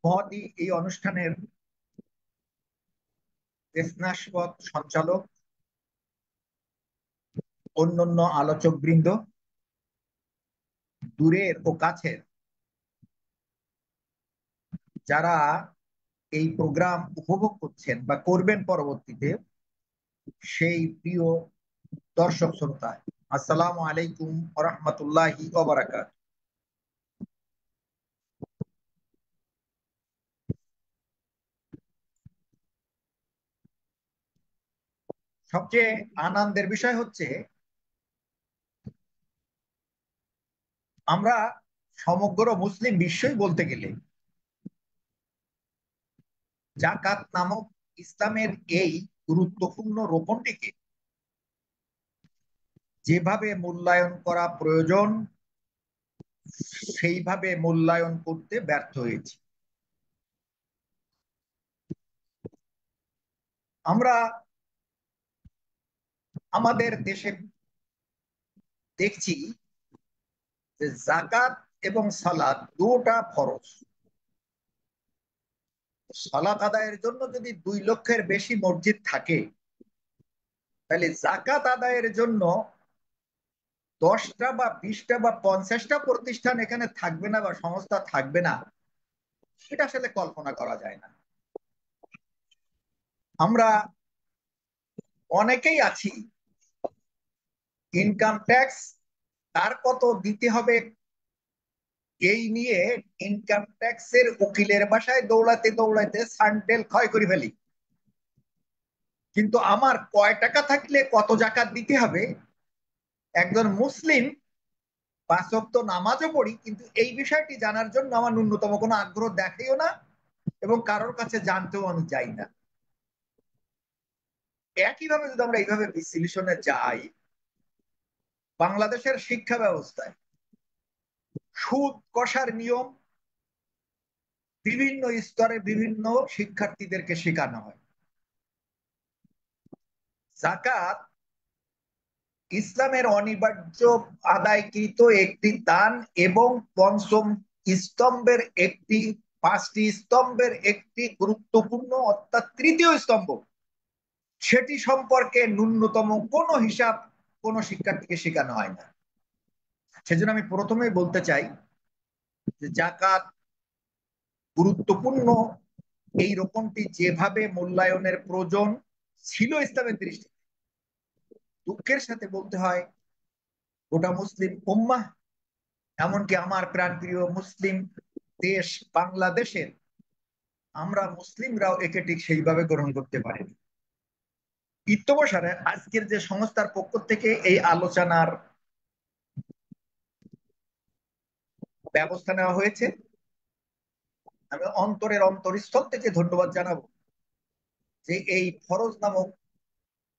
মহতি এই অনুষ্ঠানের স্নাতক সঞ্চালক, অন্যান্য আলোচক বৃন্দ, দূরের ও কাছের যারা এই প্রোগ্রাম উপভোগ করছেন বা করবেন পরবর্তীতে, সেই প্রিয় দর্শক শ্রোতা, আসসালামু আলাইকুম ওয়া রাহমাতুল্লাহি ওয়া বারাকাতুহু। সবচেয়ে আনন্দের বিষয় হচ্ছে আমরা সমগ্র মুসলিম বিশ্বই বলতে গেলে জাকাত নামক ইসলামের এই গুরুত্বপূর্ণ রোপণটিকে যেভাবে মূল্যায়ন করা প্রয়োজন সেইভাবে মূল্যায়ন করতে ব্যর্থ হয়েছি। আমরা আমাদের দেশে দেখছি যে যাকাত এবং সালাত দুটা ফরজ। সালাত আদায়ের জন্য যদি 2 লক্ষের বেশি মসজিদ থাকে, তাহলে যাকাত আদায়ের জন্য 10টা বা 20টা বা 50টা প্রতিষ্ঠান এখানে থাকবে না বা সংস্থা থাকবে না, সেটা আসলে কল্পনা করা যায় না। আমরা অনেকেই আছি ইনকাম ট্যাক্স তার কত দিতে হবে এই নিয়ে ইনকাম ট্যাক্সের উকিলের বাসায় দৌড়াতে দৌড়াতে সান্ডেল ক্ষয় করে ফেলি। কিন্তু আমার কয় টাকা থাকলে কত জাকাত দিতে হবে, একজন মুসলিম 5 ওয়াক্ত নামাজও পড়ি, কিন্তু এই বিষয়টি জানার জন্য আমার ন্যূনতম কোনো আগ্রহ দেখাইও না এবং কারোর কাছে জানতেও আমি যাই না। একইভাবে যদি আমরা এইভাবে বিশ্লেষণে যাই, বাংলাদেশের শিক্ষা ব্যবস্থায় সুদ কষার নিয়ম বিভিন্ন স্তরে বিভিন্ন শিক্ষার্থীদেরকে শেখানো হয়। যাকাত ইসলামের অনিবার্য আদায়কৃত একটি দান এবং পঞ্চম স্তম্ভের একটি, 5টি স্তম্ভের একটি গুরুত্বপূর্ণ অর্থাৎ তৃতীয় স্তম্ভ, সেটি সম্পর্কে ন্যূনতম কোনো হিসাব কোনো শিক্ষার্থীকে শেখানো হয় না। সেজন্য আমি প্রথমেই বলতে চাই যে জাকাত গুরুত্বপূর্ণ এই রকমটি যেভাবে মূল্যায়নের প্রয়োজন ছিল ইসলামের দৃষ্টিতে, দুঃখের সাথে বলতে হয় গোটা মুসলিম উম্মাহ, এমনকি আমার প্রাণপ্রিয় মুসলিম দেশ বাংলাদেশের আমরা মুসলিমরাও একে ঠিক সেইভাবে গ্রহণ করতে পারিনি। ইত্যবসারে আজকের যে সংস্থার পক্ষ থেকে এই আলোচনার ব্যবস্থা নেওয়া হয়েছে, আমি অন্তরের অন্তরস্থল থেকে ধন্যবাদ জানাবো যে এই ফরজ নামক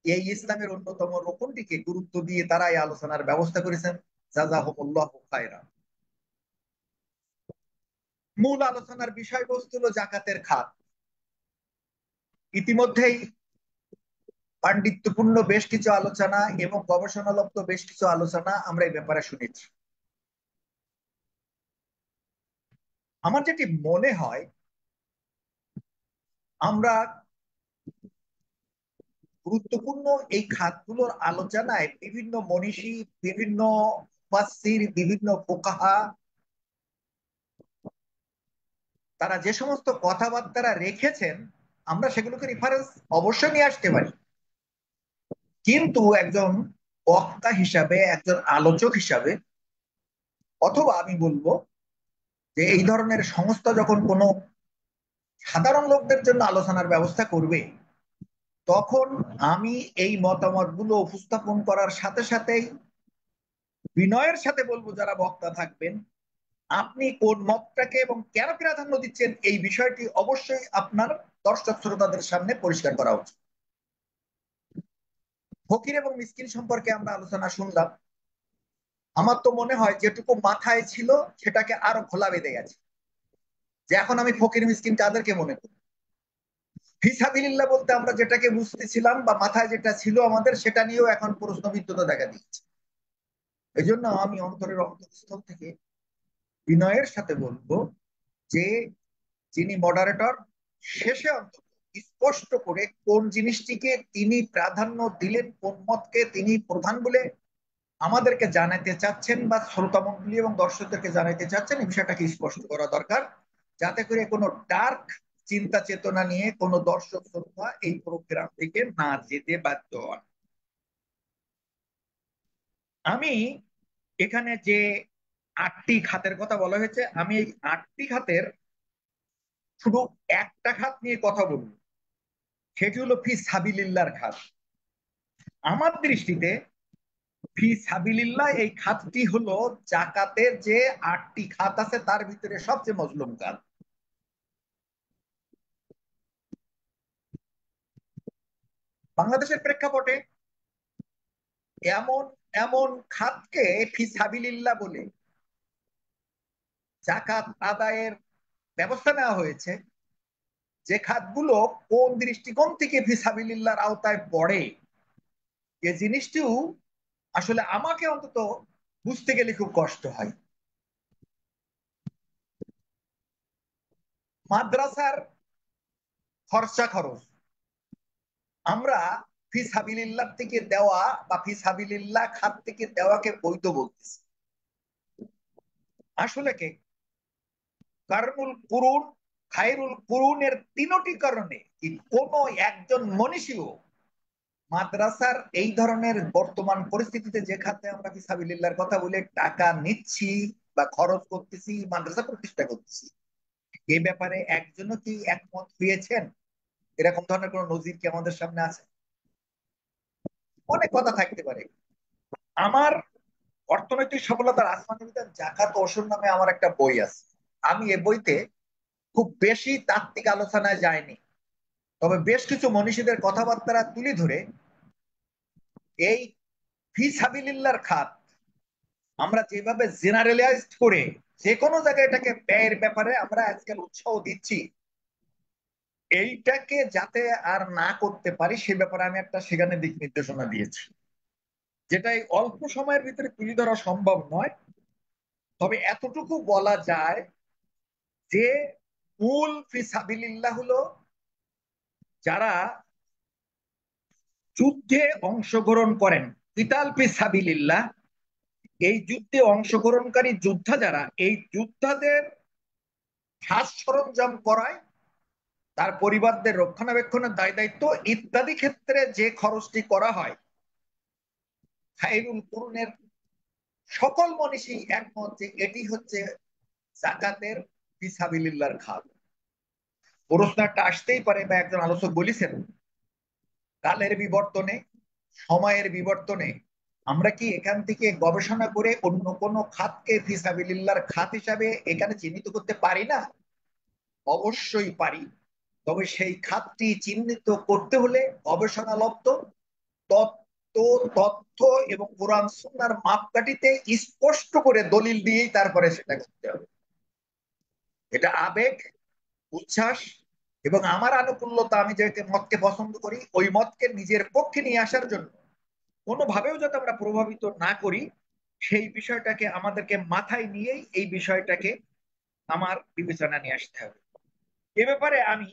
এই ইসলামের অন্যতম রকমটিকে গুরুত্ব দিয়ে তারা এই আলোচনার ব্যবস্থা করেছেন। জাযাহুমুল্লাহু খায়রা। মূল আলোচনার বিষয়বস্তু হলো জাকাতের খাত। ইতিমধ্যেই পাণ্ডিত্যপূর্ণ বেশ কিছু আলোচনা এবং গবেষণালব্ধ বেশ কিছু আলোচনা আমরা এই ব্যাপারে শুনেছি। আমার যেটি মনে হয়, আমরা গুরুত্বপূর্ণ এই খাতগুলোর আলোচনায় বিভিন্ন মনীষী, বিভিন্ন মুফাসসির, বিভিন্ন ফুকাহা তারা যে সমস্ত কথাবার্তা রেখেছেন আমরা সেগুলোকে রেফারেন্স অবশ্যই নিয়ে আসতে পারি, কিন্তু একজন বক্তা হিসাবে, একজন আলোচক হিসাবে, অথবা আমি বলবো যে এই ধরনের সংস্থা যখন কোনো সাধারণ লোকদের জন্য আলোচনার ব্যবস্থা করবে, তখন আমি এই মতামতগুলো উপস্থাপন করার সাথে সাথেই বিনয়ের সাথে বলবো যারা বক্তা থাকবেন, আপনি কোন মতটাকে এবং কেন প্রাধান্য দিচ্ছেন এই বিষয়টি অবশ্যই আপনার দর্শক শ্রোতাদের সামনে পরিষ্কার করা উচিত। ফকির এবং মিসকিন সম্পর্কে আমরা আলোচনা শুনলাম। আমার তো মনে হয় যেটুকু মাথায় ছিল সেটাকে আরো খোলা বেঁধে গেছে, যে এখন আমি ফকির মিসকিন কাদেরকে মনে করি। ফিসাবিলিল্লাহ বলতে আমরা যেটাকে বুঝতেছিলাম বা মাথায় যেটা ছিল আমাদের, সেটা নিয়েও এখন প্রশ্নবিদ্ধতা দেখা দিয়েছে। এই জন্য আমি অন্তরের অন্তঃস্থল থেকে বিনয়ের সাথে বলবো যে যিনি মডারেটর, শেষে অন্তত স্পষ্ট করে কোন জিনিসটিকে তিনি প্রাধান্য দিলেন, কোন মতকে তিনি প্রধান বলে আমাদেরকে জানাতে চাচ্ছেন বা শ্রোতা মণ্ডলী এবং দর্শকদেরকে জানাতে চাচ্ছেন, এই বিষয়টাকে স্পষ্ট করা দরকার, যাতে করে কোনো ডার্ক চিন্তা চেতনা নিয়ে কোনো দর্শক শ্রোতা এই প্রোগ্রাম থেকে না যেতে বাধ্য হন। আমি এখানে যে 8টি খাতের কথা বলা হয়েছে, আমি এই 8টি খাতের শুধু একটা খাত নিয়ে কথা বলবো, সেটি হলো ফি সাবিলিল্লাহর খাত। আমার দৃষ্টিতে ফি সাবিলিল্লাহ এই খাতটি হলো জাকাতের যে 8টি খাত আছে তার ভিতরে সবচেয়ে মজলুম খাত। বাংলাদেশের প্রেক্ষাপটে এমন এমন খাতকে ফি সাবিলিল্লাহ বলে জাকাত আদায়ের ব্যবস্থা নেওয়া হয়েছে, যে খাতগুলো কোন দৃষ্টিকোণ থেকে ফি সাবিলিল্লাহর আওতায় পড়ে, এই জিনিসটিও আসলে আমাকে অন্তত বুঝতে গেলে খুব কষ্ট হয়। মাদ্রাসার খরচা খরচ আমরা ফি সাবিলিল্লাহ থেকে দেওয়া বা ফি সাবিলিল্লাহ খাত থেকে দেওয়াকে বৈধ বলতেছি। আসলে কে কারণুল কুরুন, খায়রুল কুরুনের 3টি কারণে কোন একজন মনীষীও মাদ্রাসার এই ধরনের বর্তমান পরিস্থিতিতে যে খাতে আমরা ফিসাবিলিল্লাহর কথা বলে টাকা নিচ্ছি বা খরচ করতেছি, মাদ্রাসা প্রতিষ্ঠা করতেছি, এই ব্যাপারে একজনও কি একমত হয়েছেন? এরকম ধরনের কোন নজির কি আমাদের সামনে আছে? অনেক কথা থাকতে পারে। আমার অর্থনৈতিক সফলতার আসমানি বিধান জাকাত ও ওসুর নামে আমার একটা বই আছে। আমি এই বইতে খুব বেশি তাত্ত্বিক আলোচনায় যাইনি, তবে বেশ কিছু মনীষীদের কথাবার্তা তুলে ধরে এই ফিসাবিলিল্লাহর খাত আমরা যেভাবে জেনারেলাইজড করে যে কোনো জায়গায় এটাকে ব্যয়ের ব্যাপারে আমরা আজকাল উৎসাহ দিচ্ছি, এইটাকে যাতে আর না করতে পারি সে ব্যাপারে আমি একটা সেখানে দিক নির্দেশনা দিয়েছি, যেটা এই অল্প সময়ের ভিতরে তুলে ধরা সম্ভব নয়। তবে এতটুকু বলা যায় যে মূল ফিসাবিলিল্লাহ হলো যারা যুদ্ধে অংশগ্রহণ করেন, কিতাল ফিসাবিলিল্লাহ, এই যুদ্ধে অংশগ্রহণকারী যোদ্ধা যারা, এই যোদ্ধাদের সাজ সরঞ্জাম করায়, তার পরিবারদের রক্ষণাবেক্ষণের দায় দায়িত্ব ইত্যাদি ক্ষেত্রে যে খরচটি করা হয়, খায়রুল কুরুনের সকল মনীষী একমত যে এটি হচ্ছে জাকাতের ফিসাবিলিল্লাহর খাত। প্রশ্ন একটা আসতেই পারে, বা একজন আলোচক বলেছেন, কালের বিবর্তনে, সময়ের বিবর্তনে আমরা কি এখান থেকে গবেষণা করে অন্য কোন খাতকে ফিসাবিলিল্লাহর খাত হিসাবে এখানে চিহ্নিত করতে পারি না? অবশ্যই পারি। তবে সেই খাতটি চিহ্নিত করতে হলে গবেষণালব্ধ তত্ত্ব তথ্য এবং কোরআন সুন্নাহর মাপকাঠিতে স্পষ্ট করে দলিল দিয়েই তারপরে সেটা করতে হবে। এটা আবেগ, উচ্ছ্বাস এবং আমার আনুকূল্যতা, আমি যে মতকে পছন্দ করি ওই মতকে নিজের পক্ষে নিয়ে আসার জন্য কোনোভাবেও যাতে আমরা প্রভাবিত না করি, সেই বিষয়টাকে আমাদেরকে মাথায় নিয়েই এই বিষয়টাকে আমার বিবেচনা নিয়ে আসতে হবে। এ ব্যাপারে আমি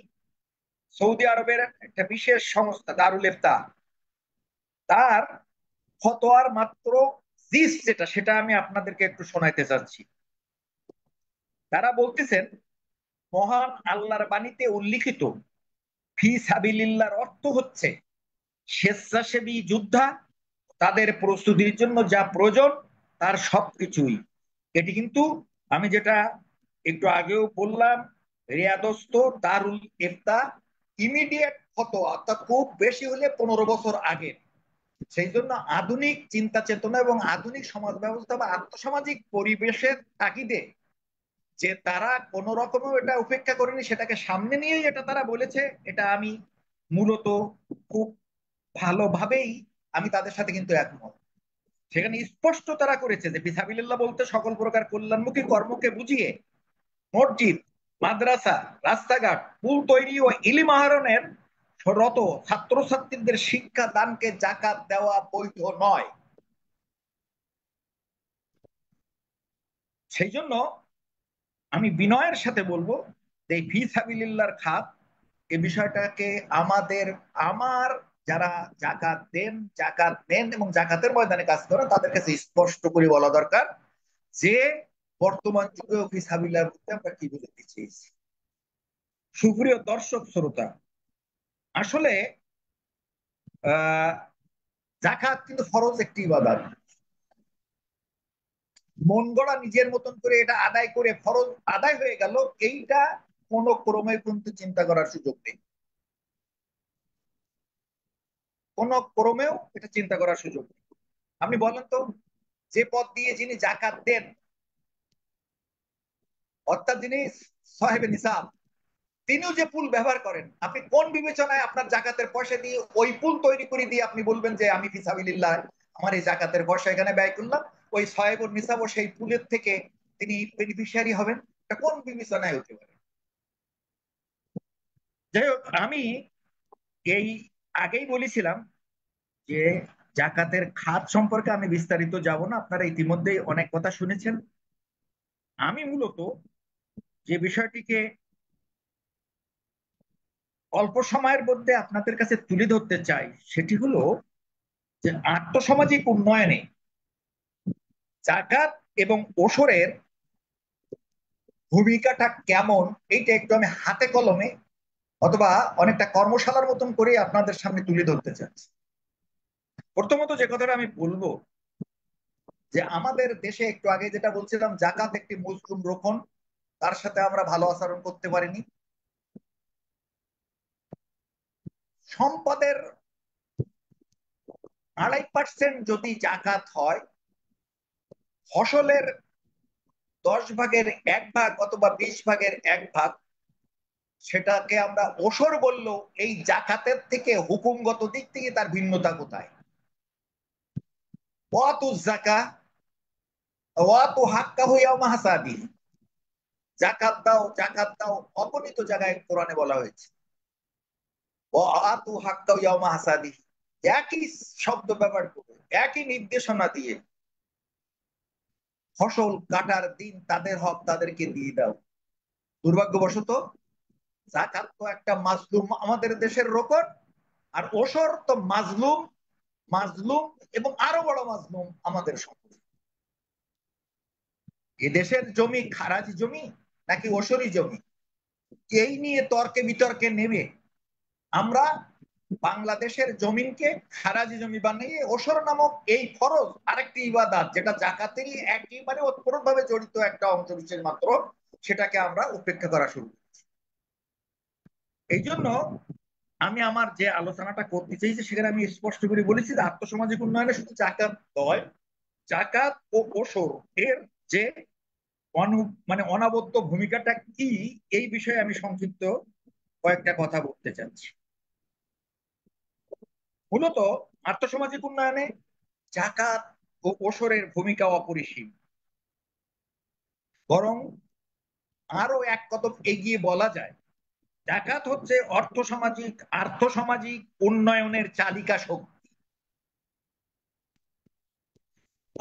সৌদি আরবের একটা বিশেষ সংস্থা দারুল ইফতা, তার ফতোয়ার মাত্র জিস্ট যেটা, সেটা আমি আপনাদেরকে একটু শোনাইতে চাচ্ছি। তারা বলতেছেন, মহান আল্লাহর বাণীতে উল্লিখিত ফি সাবিলিল্লাহর অর্থ হচ্ছে স্বেচ্ছাসেবী যোদ্ধা, তাদের প্রস্তুতির জন্য যা প্রয়োজন তার সবকিছুই। এটি কিন্তু আমি যেটা একটু আগেও বললাম, রিয়াদস্থ দারুল ইফতা ইমিডিয়েট ফতোয়া, অর্থাৎ খুব বেশি হলে 15 বছর আগে। সেই জন্য আধুনিক চিন্তা চেতনা এবং আধুনিক সমাজ ব্যবস্থা বা আর্থসামাজিক পরিবেশের তাগিদে যে তারা কোন রকমেও এটা উপেক্ষা করেনি, সেটাকে সামনে নিয়েই এটা তারা বলেছে, এটা আমি মূলত খুব ভালোভাবেই আমি তাদের সাথে কিন্তু একমত। সেখানে স্পষ্ট তারা করেছে যে ফিসাবিলিল্লাহ বলতে সকল প্রকার কল্যাণমুখী কর্মকে বুঝিয়ে মসজিদ, মাদ্রাসা, রাস্তাঘাট, পুল তৈরি ও ইলম আহরণের রত ছাত্রছাত্রীদের শিক্ষা দানকে জাকাত দেওয়া বৈধ নয়। সেই জন্য আমি বিনয়ের সাথে বলবো যে ফিসাবিলিল্লাহর খাত, এই বিষয়টাকে আমার যারা জাকাত দেন এবং জাকাতের ময়দানে কাজ করেন তাদের কাছে স্পষ্ট করে বলা দরকার যে বর্তমান যুগে ফিসাবিলিল্লাহর মধ্যে আমরা কি বুঝতে চেয়েছি। সুপ্রিয় দর্শক শ্রোতা, আসলে আহ জাকাত কিন্তু ফরজ একটি ইবাদত। মন গড়া নিজের মতন করে এটা আদায় করে ফরজ আদায় হয়ে গেল, এইটা কোনো ক্রমে কিন্তু চিন্তা করার সুযোগ নেই, কোন ক্রমেও এটা চিন্তা করার সুযোগ নেই। আপনি বলেন তো, যে পথ দিয়ে যিনি জাকাত দেন, অর্থাৎ যিনি সাহেবে নিসাব, তিনিও যে পুল ব্যবহার করেন, আপনি কোন বিবেচনায় আপনার জাকাতের পয়সা দিয়ে ওই পুল তৈরি করে দিয়ে আপনি বলবেন যে আমি ফিসাবিলিল্লাহ আমার এই জাকাতের পয়সা এখানে ব্যয় করলাম, ওই সাহেবুল নিসাব ও সেই পুলের থেকে তিনি বেনিফিশিয়ারি হবেন? এটা কোন বিবেচনায় হতে পারে? যাই হোক, আমি এই আগেই বলেছিলাম যে জাকাতের খাত সম্পর্কে আমি বিস্তারিত যাব না, আপনারা ইতিমধ্যেই অনেক কথা শুনেছেন। আমি মূলত যে বিষয়টিকে অল্প সময়ের মধ্যে আপনাদের কাছে তুলে ধরতে চাই সেটি হলো যে আর্থসামাজিক উন্নয়নে জাকাত এবং ওসরের ভূমিকাটা কেমন, এইটা একটু আমি হাতে কলমে অথবা অনেকটা কর্মশালার মতন করে আপনাদের সামনে তুলে ধরতে চাচ্ছি। প্রথমত যে কথাটা আমি বলবো, যে আমাদের দেশে একটু আগে যেটা বলছিলাম, জাকাত একটি মজলুম রোকন, তার সাথে আমরা ভালো আচরণ করতে পারিনি। সম্পদের 2.5% যদি জাকাত হয়, ফসলের 10 ভাগের 1 ভাগ অথবা 20 ভাগের 1 ভাগ, সেটাকে আমরা ওসর বললেও এই জাকাতের থেকে হুকুমগত দিক থেকে তার ভিন্নতা কোথায়? ওয়াতু জাকা ওয়াতু হাক্কাহু ইয়াওমা হাসাদি, জাকাত দাও জাকাত দাও, অগণিত জায়গায় কোরআনে বলা হয়েছে। ওয়াতু হাক্কাহু ইয়াওমা হাসাদি, একই শব্দ ব্যবহার করে, একই নির্দেশনা দিয়ে, ফসল কাটার দিন তাদের হক তাদেরকে দিয়ে দাও। দুর্ভাগ্যবশত জাকাত তো একটা মাজলুম আমাদের দেশের রোকন, আর ওসর তো মাজলুম, মাজলুম এবং আরো বড় মাজলুম আমাদের সমাজ। এদেশের জমি খারাজি জমি নাকি ওসরি জমি, এই নিয়ে তর্কে বিতর্কে নেমে আমরা বাংলাদেশের জমিনকে খারাজি জমি বানিয়ে ওসর নামক এই ফরজ আরেকটি ইবাদত, যেটা জাকাতেরই একেবারে ওতপ্রোতভাবে জড়িত একটা অংশ বিশেষ মাত্র, সেটাকে আমরা উপেক্ষা করা শুরু করেছি। এই জন্য আমি আমার যে আলোচনাটা করতে চাইছি সেখানে আমি স্পষ্ট করে বলেছি যে আর্থসামাজিক উন্নয়নে শুধু জাকাত নয়, জাকাত ও ওসর এর যে মানে অনবদ্য ভূমিকাটা কি, এই বিষয়ে আমি সংক্ষিপ্ত কয়েকটা কথা বলতে চাচ্ছি। মূলত আর্থসামাজিক উন্নয়নে জাকাত ও ওসরের ভূমিকা অপরিসীম। বরং আরো এক কদম এগিয়ে বলা যায়, জাকাত হচ্ছে আর্থসামাজিক উন্নয়নের চালিকা শক্তি।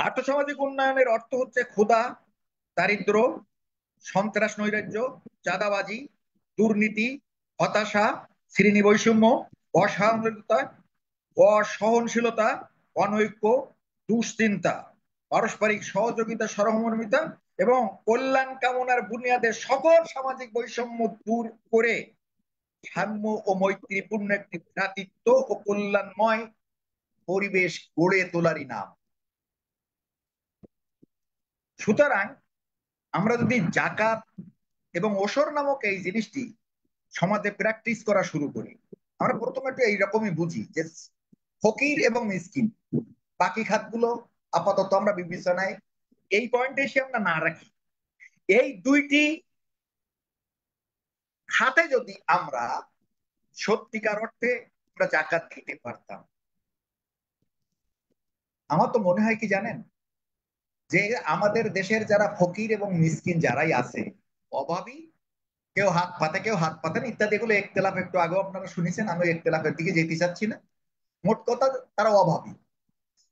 আর্থসামাজিক উন্নয়নের অর্থ হচ্ছে ক্ষুধা, দারিদ্র, সন্ত্রাস, নৈরাজ্য, চাঁদাবাজি, দুর্নীতি, হতাশা, শ্রেণী বৈষম্য, অসহনশীলতা, অসহনশীলতা, অনৈক্য, দুশ্চিন্তা, পারস্পরিক সহযোগিতা, সহমর্মিতা এবং কল্যাণ কামনার বুনিয়াদে সকল সামাজিক বৈষম্য দূর করে সাম্য ও মৈত্রীপূর্ণ একটি ভ্রাতৃত্ব ও কল্যাণময় পরিবেশ গড়ে তোলারই নাম। সুতরাং আমরা যদি জাকাত এবং ওসর নামক এই জিনিসটি সমাজে প্র্যাকটিস করা শুরু করি, আমরা প্রথমে একটু এইরকমই বুঝি যে ফকির এবং মিসকিন, বাকি খাতগুলো আপাতত আমরা বিবেচনায় এই পয়েন্টে এসে আমরা না রাখি। এই দুইটি খাতে যদি আমরা সত্যিকার অর্থে আমরা জাকাত দিতে পারতাম, আমার তো মনে হয় কি জানেন, যে আমাদের দেশের যারা ফকির এবং মিসকিন যারাই আছে, অভাবী, কেউ হাত পাতে কেউ হাত পাতেন ইত্যাদি, এগুলো একতলাফ একটু আগেও আপনারা শুনেছেন, আমি একতলাফের দিকে যেতে চাচ্ছি না। মোট কথা, তারা অভাবী।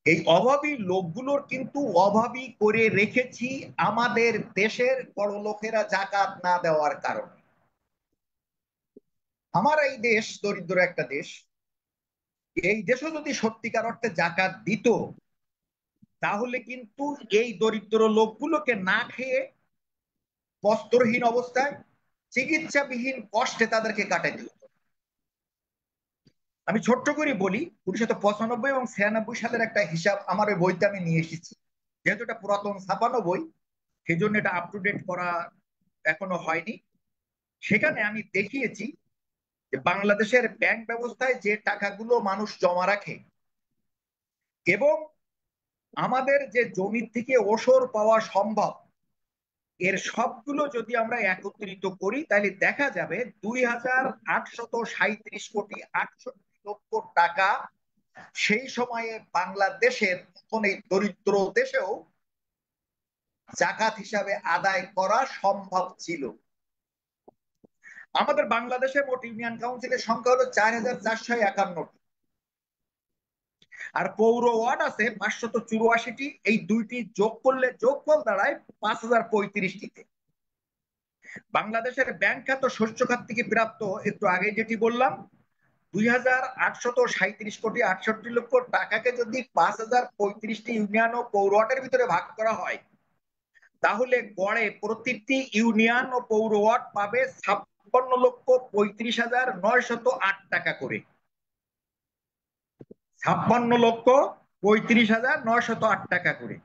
এই অভাবী লোকগুলোর কিন্তু অভাবী করে রেখেছি আমাদের দেশের বড় লোকেরা জাকাত না দেওয়ার কারণে। আমার এই দেশ দরিদ্র একটা দেশ, এই দেশও যদি সত্যিকার অর্থে জাকাত দিত, তাহলে কিন্তু এই দরিদ্র লোকগুলোকে না খেয়ে বস্ত্রহীন অবস্থায় চিকিৎসাবিহীন কষ্টে তাদেরকে কাটাইতে হতো। আমি ছোট্ট করে বলি, 1995 এবং 96 সালের একটা হিসাব আমার ওই বইতে আমি নিয়ে এসেছি। যেহেতু এটা পুরাতন ছাপানো বই, সেই জন্য এটা আপ টু ডেট করা এখনো হয়নি। সেখানে আমি দেখিয়েছি যে বাংলাদেশের ব্যাংক ব্যবস্থায় যে টাকাগুলো মানুষ জমা রাখে এবং আমাদের যে জমির থেকে ওসর পাওয়া সম্ভব, এর সবগুলো যদি আমরা একত্রিত করি তাহলে দেখা যাবে 2,837,68,লক্ষ টাকা সেই সময়ে বাংলাদেশের মতন এই দরিদ্র দেশেও জাকাত হিসাবে আদায় করা সম্ভব ছিল। আমাদের বাংলাদেশে মোট ইউনিয়ন কাউন্সিলের সংখ্যা হলো 4,451টি, আর পৌর ওয়ার্ড আছে 584টি। এই দুইটি যোগ করলে যোগফল দাঁড়ায় 5,035টিতে। বাংলাদেশের ব্যাংক খাত শস্য খাত থেকে প্রাপ্ত, একটু আগে যেটি বললাম, 2,837,68,লক্ষ টাকাকে যদি 5,035টি ইউনিয়ন ও পৌর ওয়ার্ডের ভিতরে ভাগ করা হয়, তাহলে গড়ে প্রতিটি ইউনিয়ন ও পৌর ওয়ার্ড পাবে 56,35,908 টাকা করে। 56,35,908 টাকা করে।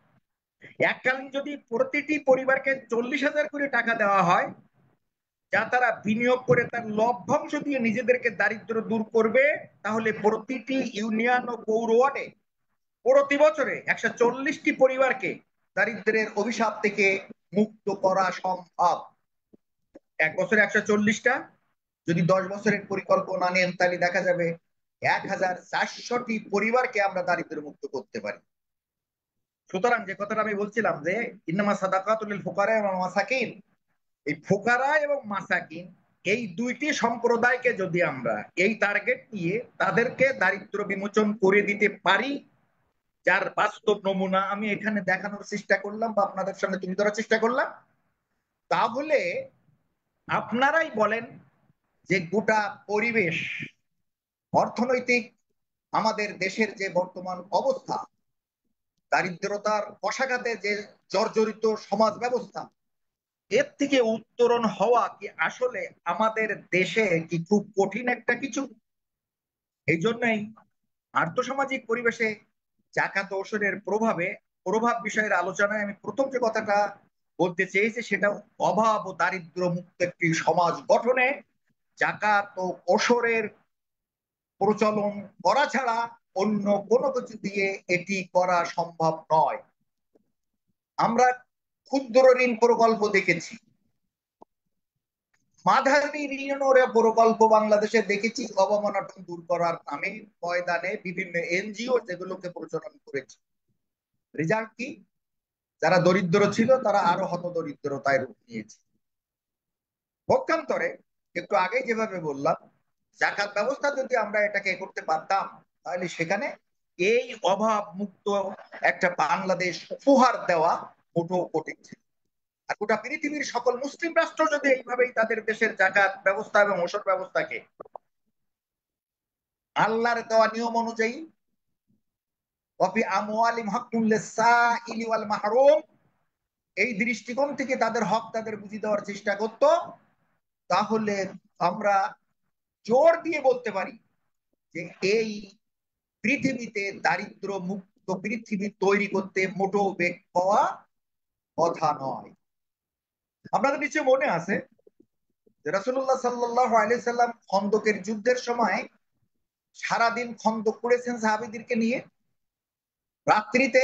এককালীন যদি প্রতিটি পরিবারকে 40,000 করে টাকা দেওয়া হয়, যা তারা বিনিয়োগ করে তার লভ্যাংশ দিয়ে নিজেদেরকে দারিদ্র দূর করবে, তাহলে প্রতিটি ইউনিয়ন ও পৌর ওয়ার্ডে প্রতি বছরে 140টি পরিবারকে দারিদ্রের অভিশাপ থেকে মুক্ত করা সম্ভব। এক বছরে 140টা, যদি 10 বছরের পরিকল্পনা নেন তাহলে দেখা যাবে 1,400টি পরিবারকে আমরা দারিদ্র মুক্ত করতে পারি। সুতরাং যে কথাটা আমি বলছিলাম যে ইন্নামা সাদাকাতুল লিল ফুকারা ওয়াল মাসাকিন, এই ফুকারা এবং মাসাকিন এই দুইটি সম্প্রদায়কে যদি আমরা এই টার্গেট নিয়ে তাদেরকে দারিদ্র বিমোচন করে দিতে পারি, যার বাস্তব নমুনা আমি এখানে দেখানোর চেষ্টা করলাম বা আপনাদের সামনে তুলে ধরার চেষ্টা করলাম, তাহলে আপনারাই বলেন যে গোটা পরিবেশ, অর্থনৈতিক, আমাদের দেশের যে বর্তমান অবস্থা, দারিদ্রতার কষাঘাতে যে জর্জরিত সমাজ ব্যবস্থা, এর থেকে উত্তরণ হওয়া কি আসলে আমাদের দেশে কি খুব কঠিন একটা কিছু? এই জন্যই আর্থসামাজিক পরিবেশে জাকাত ওসরের প্রভাব বিষয়ের আলোচনায় আমি প্রথম যে কথাটা বলতে চেয়েছি সেটা অভাব ও দারিদ্র মুক্ত একটি সমাজ গঠনে জাকাত ও ওসরের প্রচলন করা ছাড়া অন্য কোনো কিছু দিয়ে এটি করা সম্ভব নয়। আমরা ক্ষুদ্র ঋণ প্রকল্প দেখেছি, মাঝারি ঋণ প্রকল্প বাংলাদেশে দেখেছি, অবমাননা দূর করার নামে ময়দানে বিভিন্ন এনজিও যেগুলোকে প্রচলন করেছে। রেজাল্ট কি? যারা দরিদ্র ছিল তারা আরো হত দরিদ্রতায় রূপ নিয়েছে। পক্ষান্তরে একটু আগে যেভাবে বললাম, জাকাত ব্যবস্থা যদি আমরা এটাকে করতে পারতাম, তাহলে সেখানে এই অভাব মুক্ত একটা বাংলাদেশ উপহার দেওয়া মোটেও কঠিন ছিল। আর গোটা পৃথিবীর সকল মুসলিম রাষ্ট্র যদি এইভাবেই তাদের দেশের জাকাত ব্যবস্থা এবং ওসর ব্যবস্থাকে আল্লাহর দেওয়া নিয়ম অনুযায়ী এই দৃষ্টিকোণ থেকে তাদের হক তাদের বুঝিয়ে দেওয়ার চেষ্টা করত, তাহলে আমরা জোর দিয়ে বলতে পারি যে এই পৃথিবীতে দারিদ্র মুক্ত পৃথিবী তৈরি করতে মোটেও বেগ পাওয়া কথা নয়। আপনাদের নিশ্চয় মনে আছে যে রাসূলুল্লাহ সাল্লাল্লাহু আলাইহি সাল্লাম খন্দকের যুদ্ধের সময় সারাদিন খন্দক করেছেন সাহাবীদেরকে নিয়ে, রাত্রিতে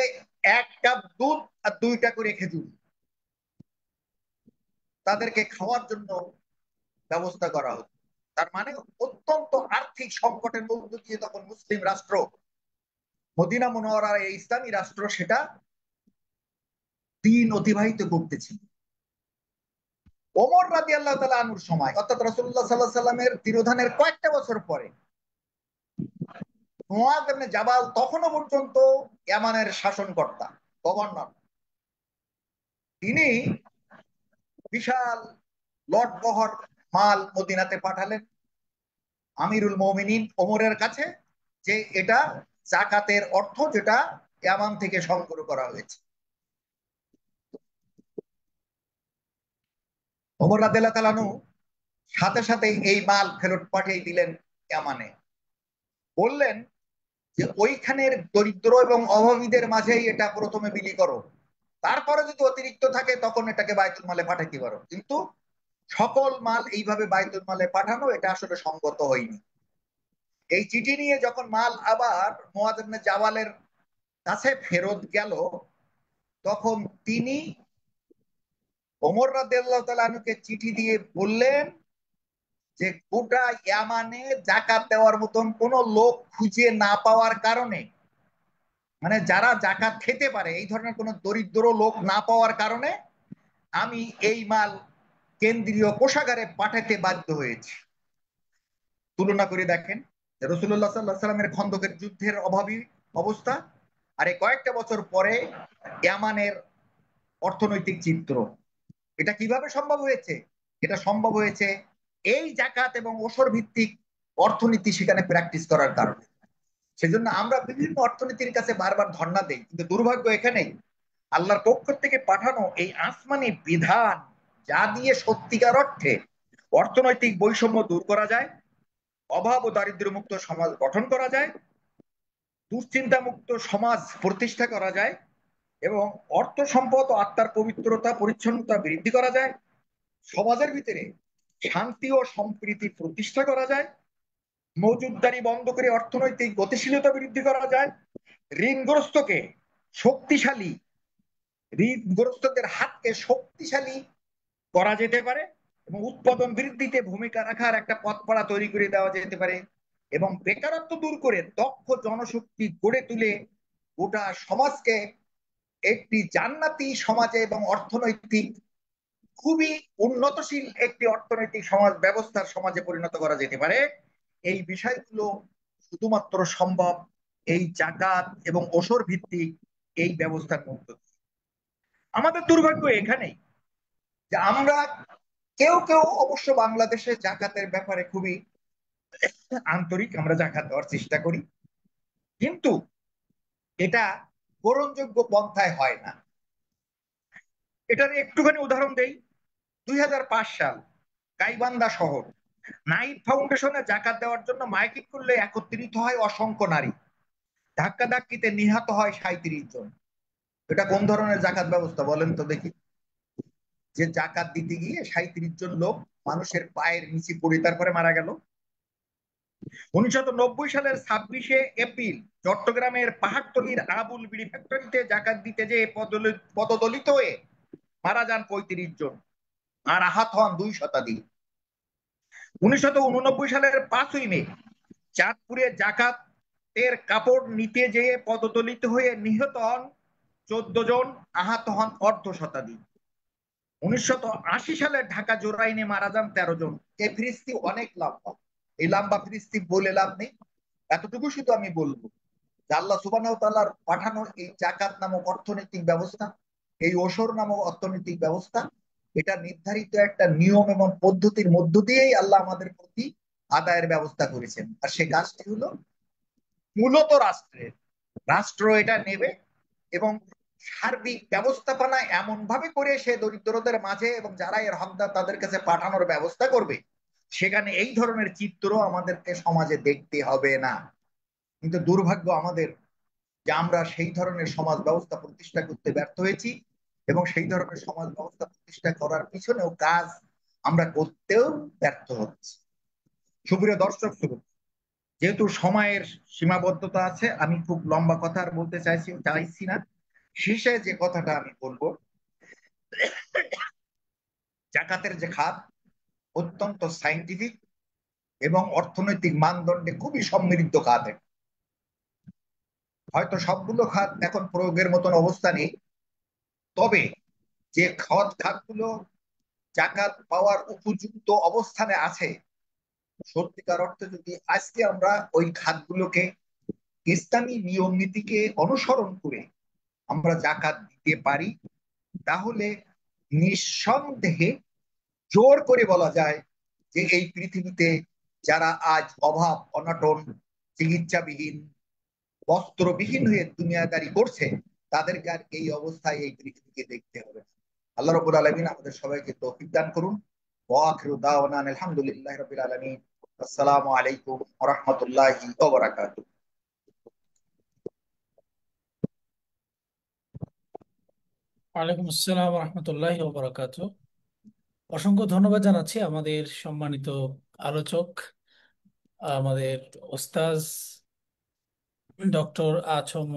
1 কাপ দুধ আর 2টা করে খেজুর তাদেরকে খাওয়ার জন্য ব্যবস্থা করা হতো। তার মানে অত্যন্ত আর্থিক সংকটের মধ্য দিয়ে তখন মুসলিম রাষ্ট্র, মদিনা মুনাওয়ারার এই ইসলামী রাষ্ট্র, সেটা দিন অতিবাহিত করতেছিল। ওমর রাদিয়াল্লাহু তাআলা আনহুর সময়, অর্থাৎ রাসূলুল্লাহ সাল্লাল্লাহু আলাইহি সাল্লামের তিরোধানের কয়েকটা বছর পরে, মুআয ইবনে জাবাল তখনও পর্যন্ত ইয়ামানের শাসনকর্তা, গভর্নর, তিনি বিশাল লটবহর মাল মদিনাতে পাঠালেন আমিরুল মুমিনিন ওমরের কাছে, যে এটা জাকাতের অর্থ যেটা ইয়ামান থেকে সংগ্রহ করা হয়েছে। ওমর রাদিয়াল্লাহু তাআলা আনহু সাথে সাথে এই মাল ফেরত পাঠিয়ে দিলেন ইয়ামানে, বললেন যে ওইখানের দরিদ্র এবং অভাবীদের মাঝেই এটা প্রথমে বিলি করো, তারপরে যদি অতিরিক্ত থাকে তখন এটাকে বায়তুল মালে পাঠাতে পারো, কিন্তু সকল মাল এইভাবে বায়তুল মালে পাঠানো এটা আসলে সঙ্গত হয়নি। এই চিঠি নিয়ে যখন মাল আবার মুআয ইবনে জাবালের কাছে ফেরত গেল, তখন তিনি ওমর রাদিয়াল্লাহু তাআলা আনহুকে চিঠি দিয়ে বললেন যে গোটা ইয়ামানে জাকাত দেওয়ার মতন কোন লোক খুঁজে না পাওয়ার কারণে, মানে যারা জাকাত খেতে পারে এই ধরনের কোন দরিদ্র লোক না পাওয়ার কারণে আমি এই মাল কেন্দ্রীয় কোষাগারে পাঠাতে বাধ্য হয়েছি। তুলনা করে দেখেন রাসূলুল্লাহ সাল্লাল্লাহু আলাইহি সাল্লামের খন্দকের যুদ্ধের অভাবী অবস্থা আর এই কয়েকটা বছর পরে ইয়ামানের অর্থনৈতিক চিত্র, এটা কিভাবে সম্ভব হয়েছে? এটা সম্ভব হয়েছে এই জাকাত এবং ওসর ভিত্তিক অর্থনীতি সেখানে প্র্যাকটিস করার কারণে। সেজন্য আমরা বিভিন্ন অর্থনীতির কাছে বারবার ধর্ণা দেই, কিন্তু দুর্ভাগ্য এখানেই আল্লাহর পক্ষ থেকে পাঠানো এই আসমানি বিধান, যা দিয়ে সত্যিকার অর্থে অর্থনৈতিক বৈষম্য দূর করা যায়, অভাব ও দারিদ্র মুক্ত সমাজ গঠন করা যায়, দুশ্চিন্তামুক্ত সমাজ প্রতিষ্ঠা করা যায় এবং অর্থ সম্পদ ও আত্মার পবিত্রতা পরিচ্ছন্নতা বৃদ্ধি করা যায়, সমাজের ভিতরে শান্তি ও সম্প্রীতি প্রতিষ্ঠা করা যায়, মজুদদারি বন্ধ করে অর্থনৈতিক গতিশীলতা বৃদ্ধি করা যায়, ঋণগ্রস্তকে শক্তিশালী ঋণগ্রস্তদের হাতকে শক্তিশালী করা যেতে পারে এবং উৎপাদন বৃদ্ধিতে ভূমিকা রাখার একটা পথপড়া তৈরি করে দেওয়া যেতে পারে এবং বেকারত্ব দূর করে দক্ষ জনশক্তি গড়ে তুলে গোটা সমাজকে একটি জান্নাতি সমাজে এবং অর্থনৈতিক খুবই উন্নতশীল একটি অর্থনৈতিক সমাজ ব্যবস্থার সমাজে পরিণত করা যেতে পারে। এই বিষয়গুলো শুধুমাত্র সম্ভব এই জাকাত এবং ওসর ভিত্তিক এই ব্যবস্থার মধ্য দিয়ে। আমাদের দুর্ভাগ্য এখানেই যে আমরা কেউ কেউ অবশ্য বাংলাদেশে জাকাতের ব্যাপারে খুবই আন্তরিক, আমরা জাকাত দেওয়ার চেষ্টা করি, কিন্তু এটা গ্রহণযোগ্য পন্থায় হয় না। এটার একটুখানি উদাহরণ দেই। 2005 সাল, গাইবান্ধা শহর, নাইট ফাউন্ডেশনে জাকাত দেওয়ার জন্য মাইকিং করলে একত্রিত হয় অসংখ্য নারী, ধাক্কাধাক্কিতে নিহত হয় 37 জন। এটা কোন ধরনের জাকাত ব্যবস্থা বলেন তো দেখি, যে জাকাত দিতে গিয়ে 37 জন লোক মানুষের পায়ের নিচে পড়ে তারপরে মারা গেল। 1990 সালের 26শে এপ্রিল চট্টগ্রামের পাহাড়তলীর আবুল বিড়ি ফ্যাক্টরিতে জাকাত দিতে যে পদদলিত হয়ে মারা যান 35 জন আর আহত হন 2 শতাধিক। 1989 সালের 5ই মে চাঁদপুরে জাকাতের কাপড় নিতে যেয়ে পদদলিত হয়ে নিহত হন 14 জন, আহত হন অর্ধ শতাধিক। 1980 সালে ঢাকা জোরাইনে মারা যান 13 জন। এই ফিরিস্তি অনেক লম্বা, এই লম্বা ফিরিস্তি বলে লাভ নেই, এতটুকু শুধু আমি বলবো যে আল্লাহ সুবহানাহু ওয়া তাআলার পাঠানো এই জাকাত নামক অর্থনৈতিক ব্যবস্থা, এই ওসর নামক অর্থনৈতিক ব্যবস্থা, এটা নির্ধারিত একটা নিয়ম এবং পদ্ধতির মধ্য দিয়েই আল্লাহ আমাদের প্রতি আদায়ের ব্যবস্থা করেছেন। আর সে কাজটি হলো মূলত রাষ্ট্র এটা নেবে এবং সার্বিক ব্যবস্থাপনা এমন ভাবে করে সে দরিদ্রদের মাঝে এবং যারা এর হকদার তাদের কাছে পাঠানোর ব্যবস্থা করবে, সেখানে এই ধরনের চিত্র আমাদেরকে সমাজে দেখতে হবে না। কিন্তু দুর্ভাগ্য আমাদের যে আমরা সেই ধরনের সমাজ ব্যবস্থা প্রতিষ্ঠা করতে ব্যর্থ হয়েছি এবং সেই ধরনের সমাজ ব্যবস্থা প্রতিষ্ঠা করার পিছনেও কাজ আমরা করতেও ব্যর্থ হচ্ছি। সুপ্রিয় দর্শক শ্রোতা, যেহেতু সময়ের সীমাবদ্ধতা আছে, আমি খুব লম্বা কথা আর বলতে চাইছি না। শেষে যে কথাটা আমি বলবো, জাকাতের যে খাত অত্যন্ত সাইন্টিফিক এবং অর্থনৈতিক মানদণ্ডে খুবই সমৃদ্ধ খাত। হয়তো সবগুলো খাত এখন প্রয়োগের মতন অবস্থা নেই, তবে যে খাতগুলো জাকাত পাওয়ার উপযুক্ত অবস্থানে আছে, সত্যিকার অর্থে যদি আজকে আমরা ওই খাতগুলোকে ইসলামী নিয়ম নীতিকে অনুসরণ করে আমরা জাকাত দিতে পারি, তাহলে নিঃসন্দেহে জোর করে বলা যায় যে এই পৃথিবীতে যারা আজ অভাব অনটন, চিকিৎসাবিহীন, বস্ত্রবিহীন হয়ে দুনিয়াদারি করছে, তাদেরকে আর এই অবস্থায় এই পৃথিবীকে দেখতে হবে। আল্লাহ রাব্বুল আলামিন আমাদের সবাইকে তৌফিক দান করুন। ওয়া আখিরু দাওয়ানা আলহামদুলিল্লাহি রাব্বিল আলামিন। আসসালামু আলাইকুম ওয়া রাহমাতুল্লাহি ওয়া বারাকাতুহু। ওয়ালাইকুম আসসালাম রহমতুল্লাহ বারাকাতু। অসংখ্য ধন্যবাদ জানাচ্ছি আমাদের সম্মানিত আলোচক, আমাদের ওস্তাজ ডক্টর আ.ছ.ম.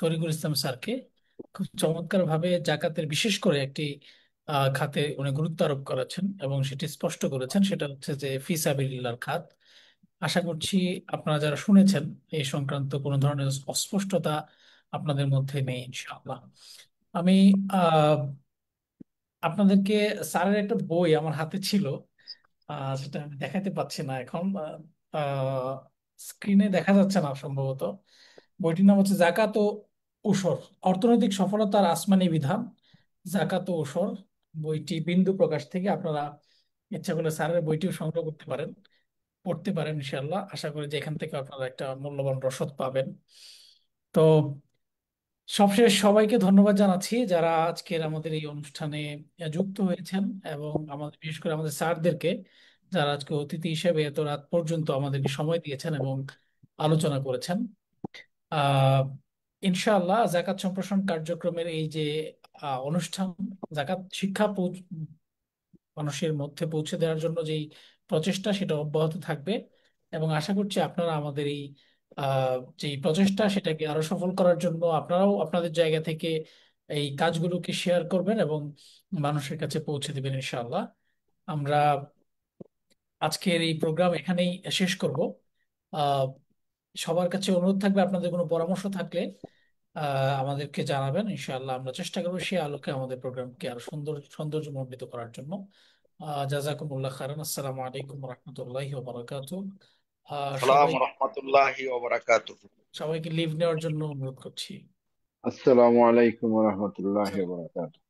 তরিকুল ইসলাম স্যারকে। খুব চমৎকার ভাবে জাকাতের বিশেষ করে একটি খাতে উনি গুরুত্ব আরোপ করেছেন এবং সেটি স্পষ্ট করেছেন, সেটা হচ্ছে যে ফি সাবিলিল্লাহর খাত। আশা করছি আপনারা যারা শুনেছেন এই সংক্রান্ত কোনো ধরনের অস্পষ্টতা আপনাদের মধ্যে নেই ইনশাআল্লাহ। আমি আহ আপনাদেরকে স্যারের একটা বই আমার হাতে ছিল, সেটা আমি দেখাতে পাচ্ছি না এখন, স্ক্রিনে দেখা যাচ্ছে না সম্ভবত। বইটির নাম হচ্ছে জাকাত ও ওসর, অর্থনৈতিক সফলতার আসমানি বিধান, জাকাত ও ওসর। বইটি বিন্দু প্রকাশ থেকে, আপনারা ইচ্ছা করলে স্যারের বইটিও সংগ্রহ করতে পারেন, পড়তে পারেন ইনশাল্লাহ। আশা করি যে এখান থেকে আপনারা একটা মূল্যবান রসদ পাবেন। তো সবশেষ সবাইকে ধন্যবাদ জানাচ্ছি যারা আজকের আমাদের এই অনুষ্ঠানে যুক্ত হয়েছেন, এবং আমাদের বিশেষ করে আমাদের স্যারদেরকে যারা আজকে অতিথি হিসেবে এত রাত পর্যন্ত আমাদেরকে সময় দিয়েছেন এবং আলোচনা করেছেন। আহ ইনশাআল্লাহ জাকাত সম্প্রসারণ কার্যক্রমের এই যে অনুষ্ঠান, জাকাত শিক্ষা মানুষের মধ্যে পৌঁছে দেওয়ার জন্য যেই প্রচেষ্টা, সেটা অব্যাহত থাকবে। এবং আশা করছি আপনারা আমাদের এই যেই প্রচেষ্টা, সেটাকে আরো সফল করার জন্য আপনারাও আপনাদের জায়গা থেকে এই কাজগুলোকে শেয়ার করবেন এবং মানুষের কাছে পৌঁছে দেবেন ইনশাআল্লাহ। আমরা আজকের এই প্রোগ্রাম এখানেই শেষ করব। আহ সবার কাছে অনুরোধ থাকবে, আপনাদের কোনো পরামর্শ থাকলে আমাদেরকে জানাবেন। ইনশাআল্লাহ আমরা চেষ্টা করবো সেই আলোকে আমাদের প্রোগ্রামকে আরো সৌন্দর্যমণ্ডিত করার জন্য। জাজাকুমুল্লাহ খাইরান। আসসালামু আলাইকুম রহমতুল্লাহি ওয়া বারাকাতুহু। সালাম সবাই রহমতুল্লাহি ওয়া বারাকাতুহু। সবাইকে লিভ নেওয়ার জন্য অনুরোধ করছি। আসসালামু আলাইকুম রহমতুল্লাহ বারাকাতুহু।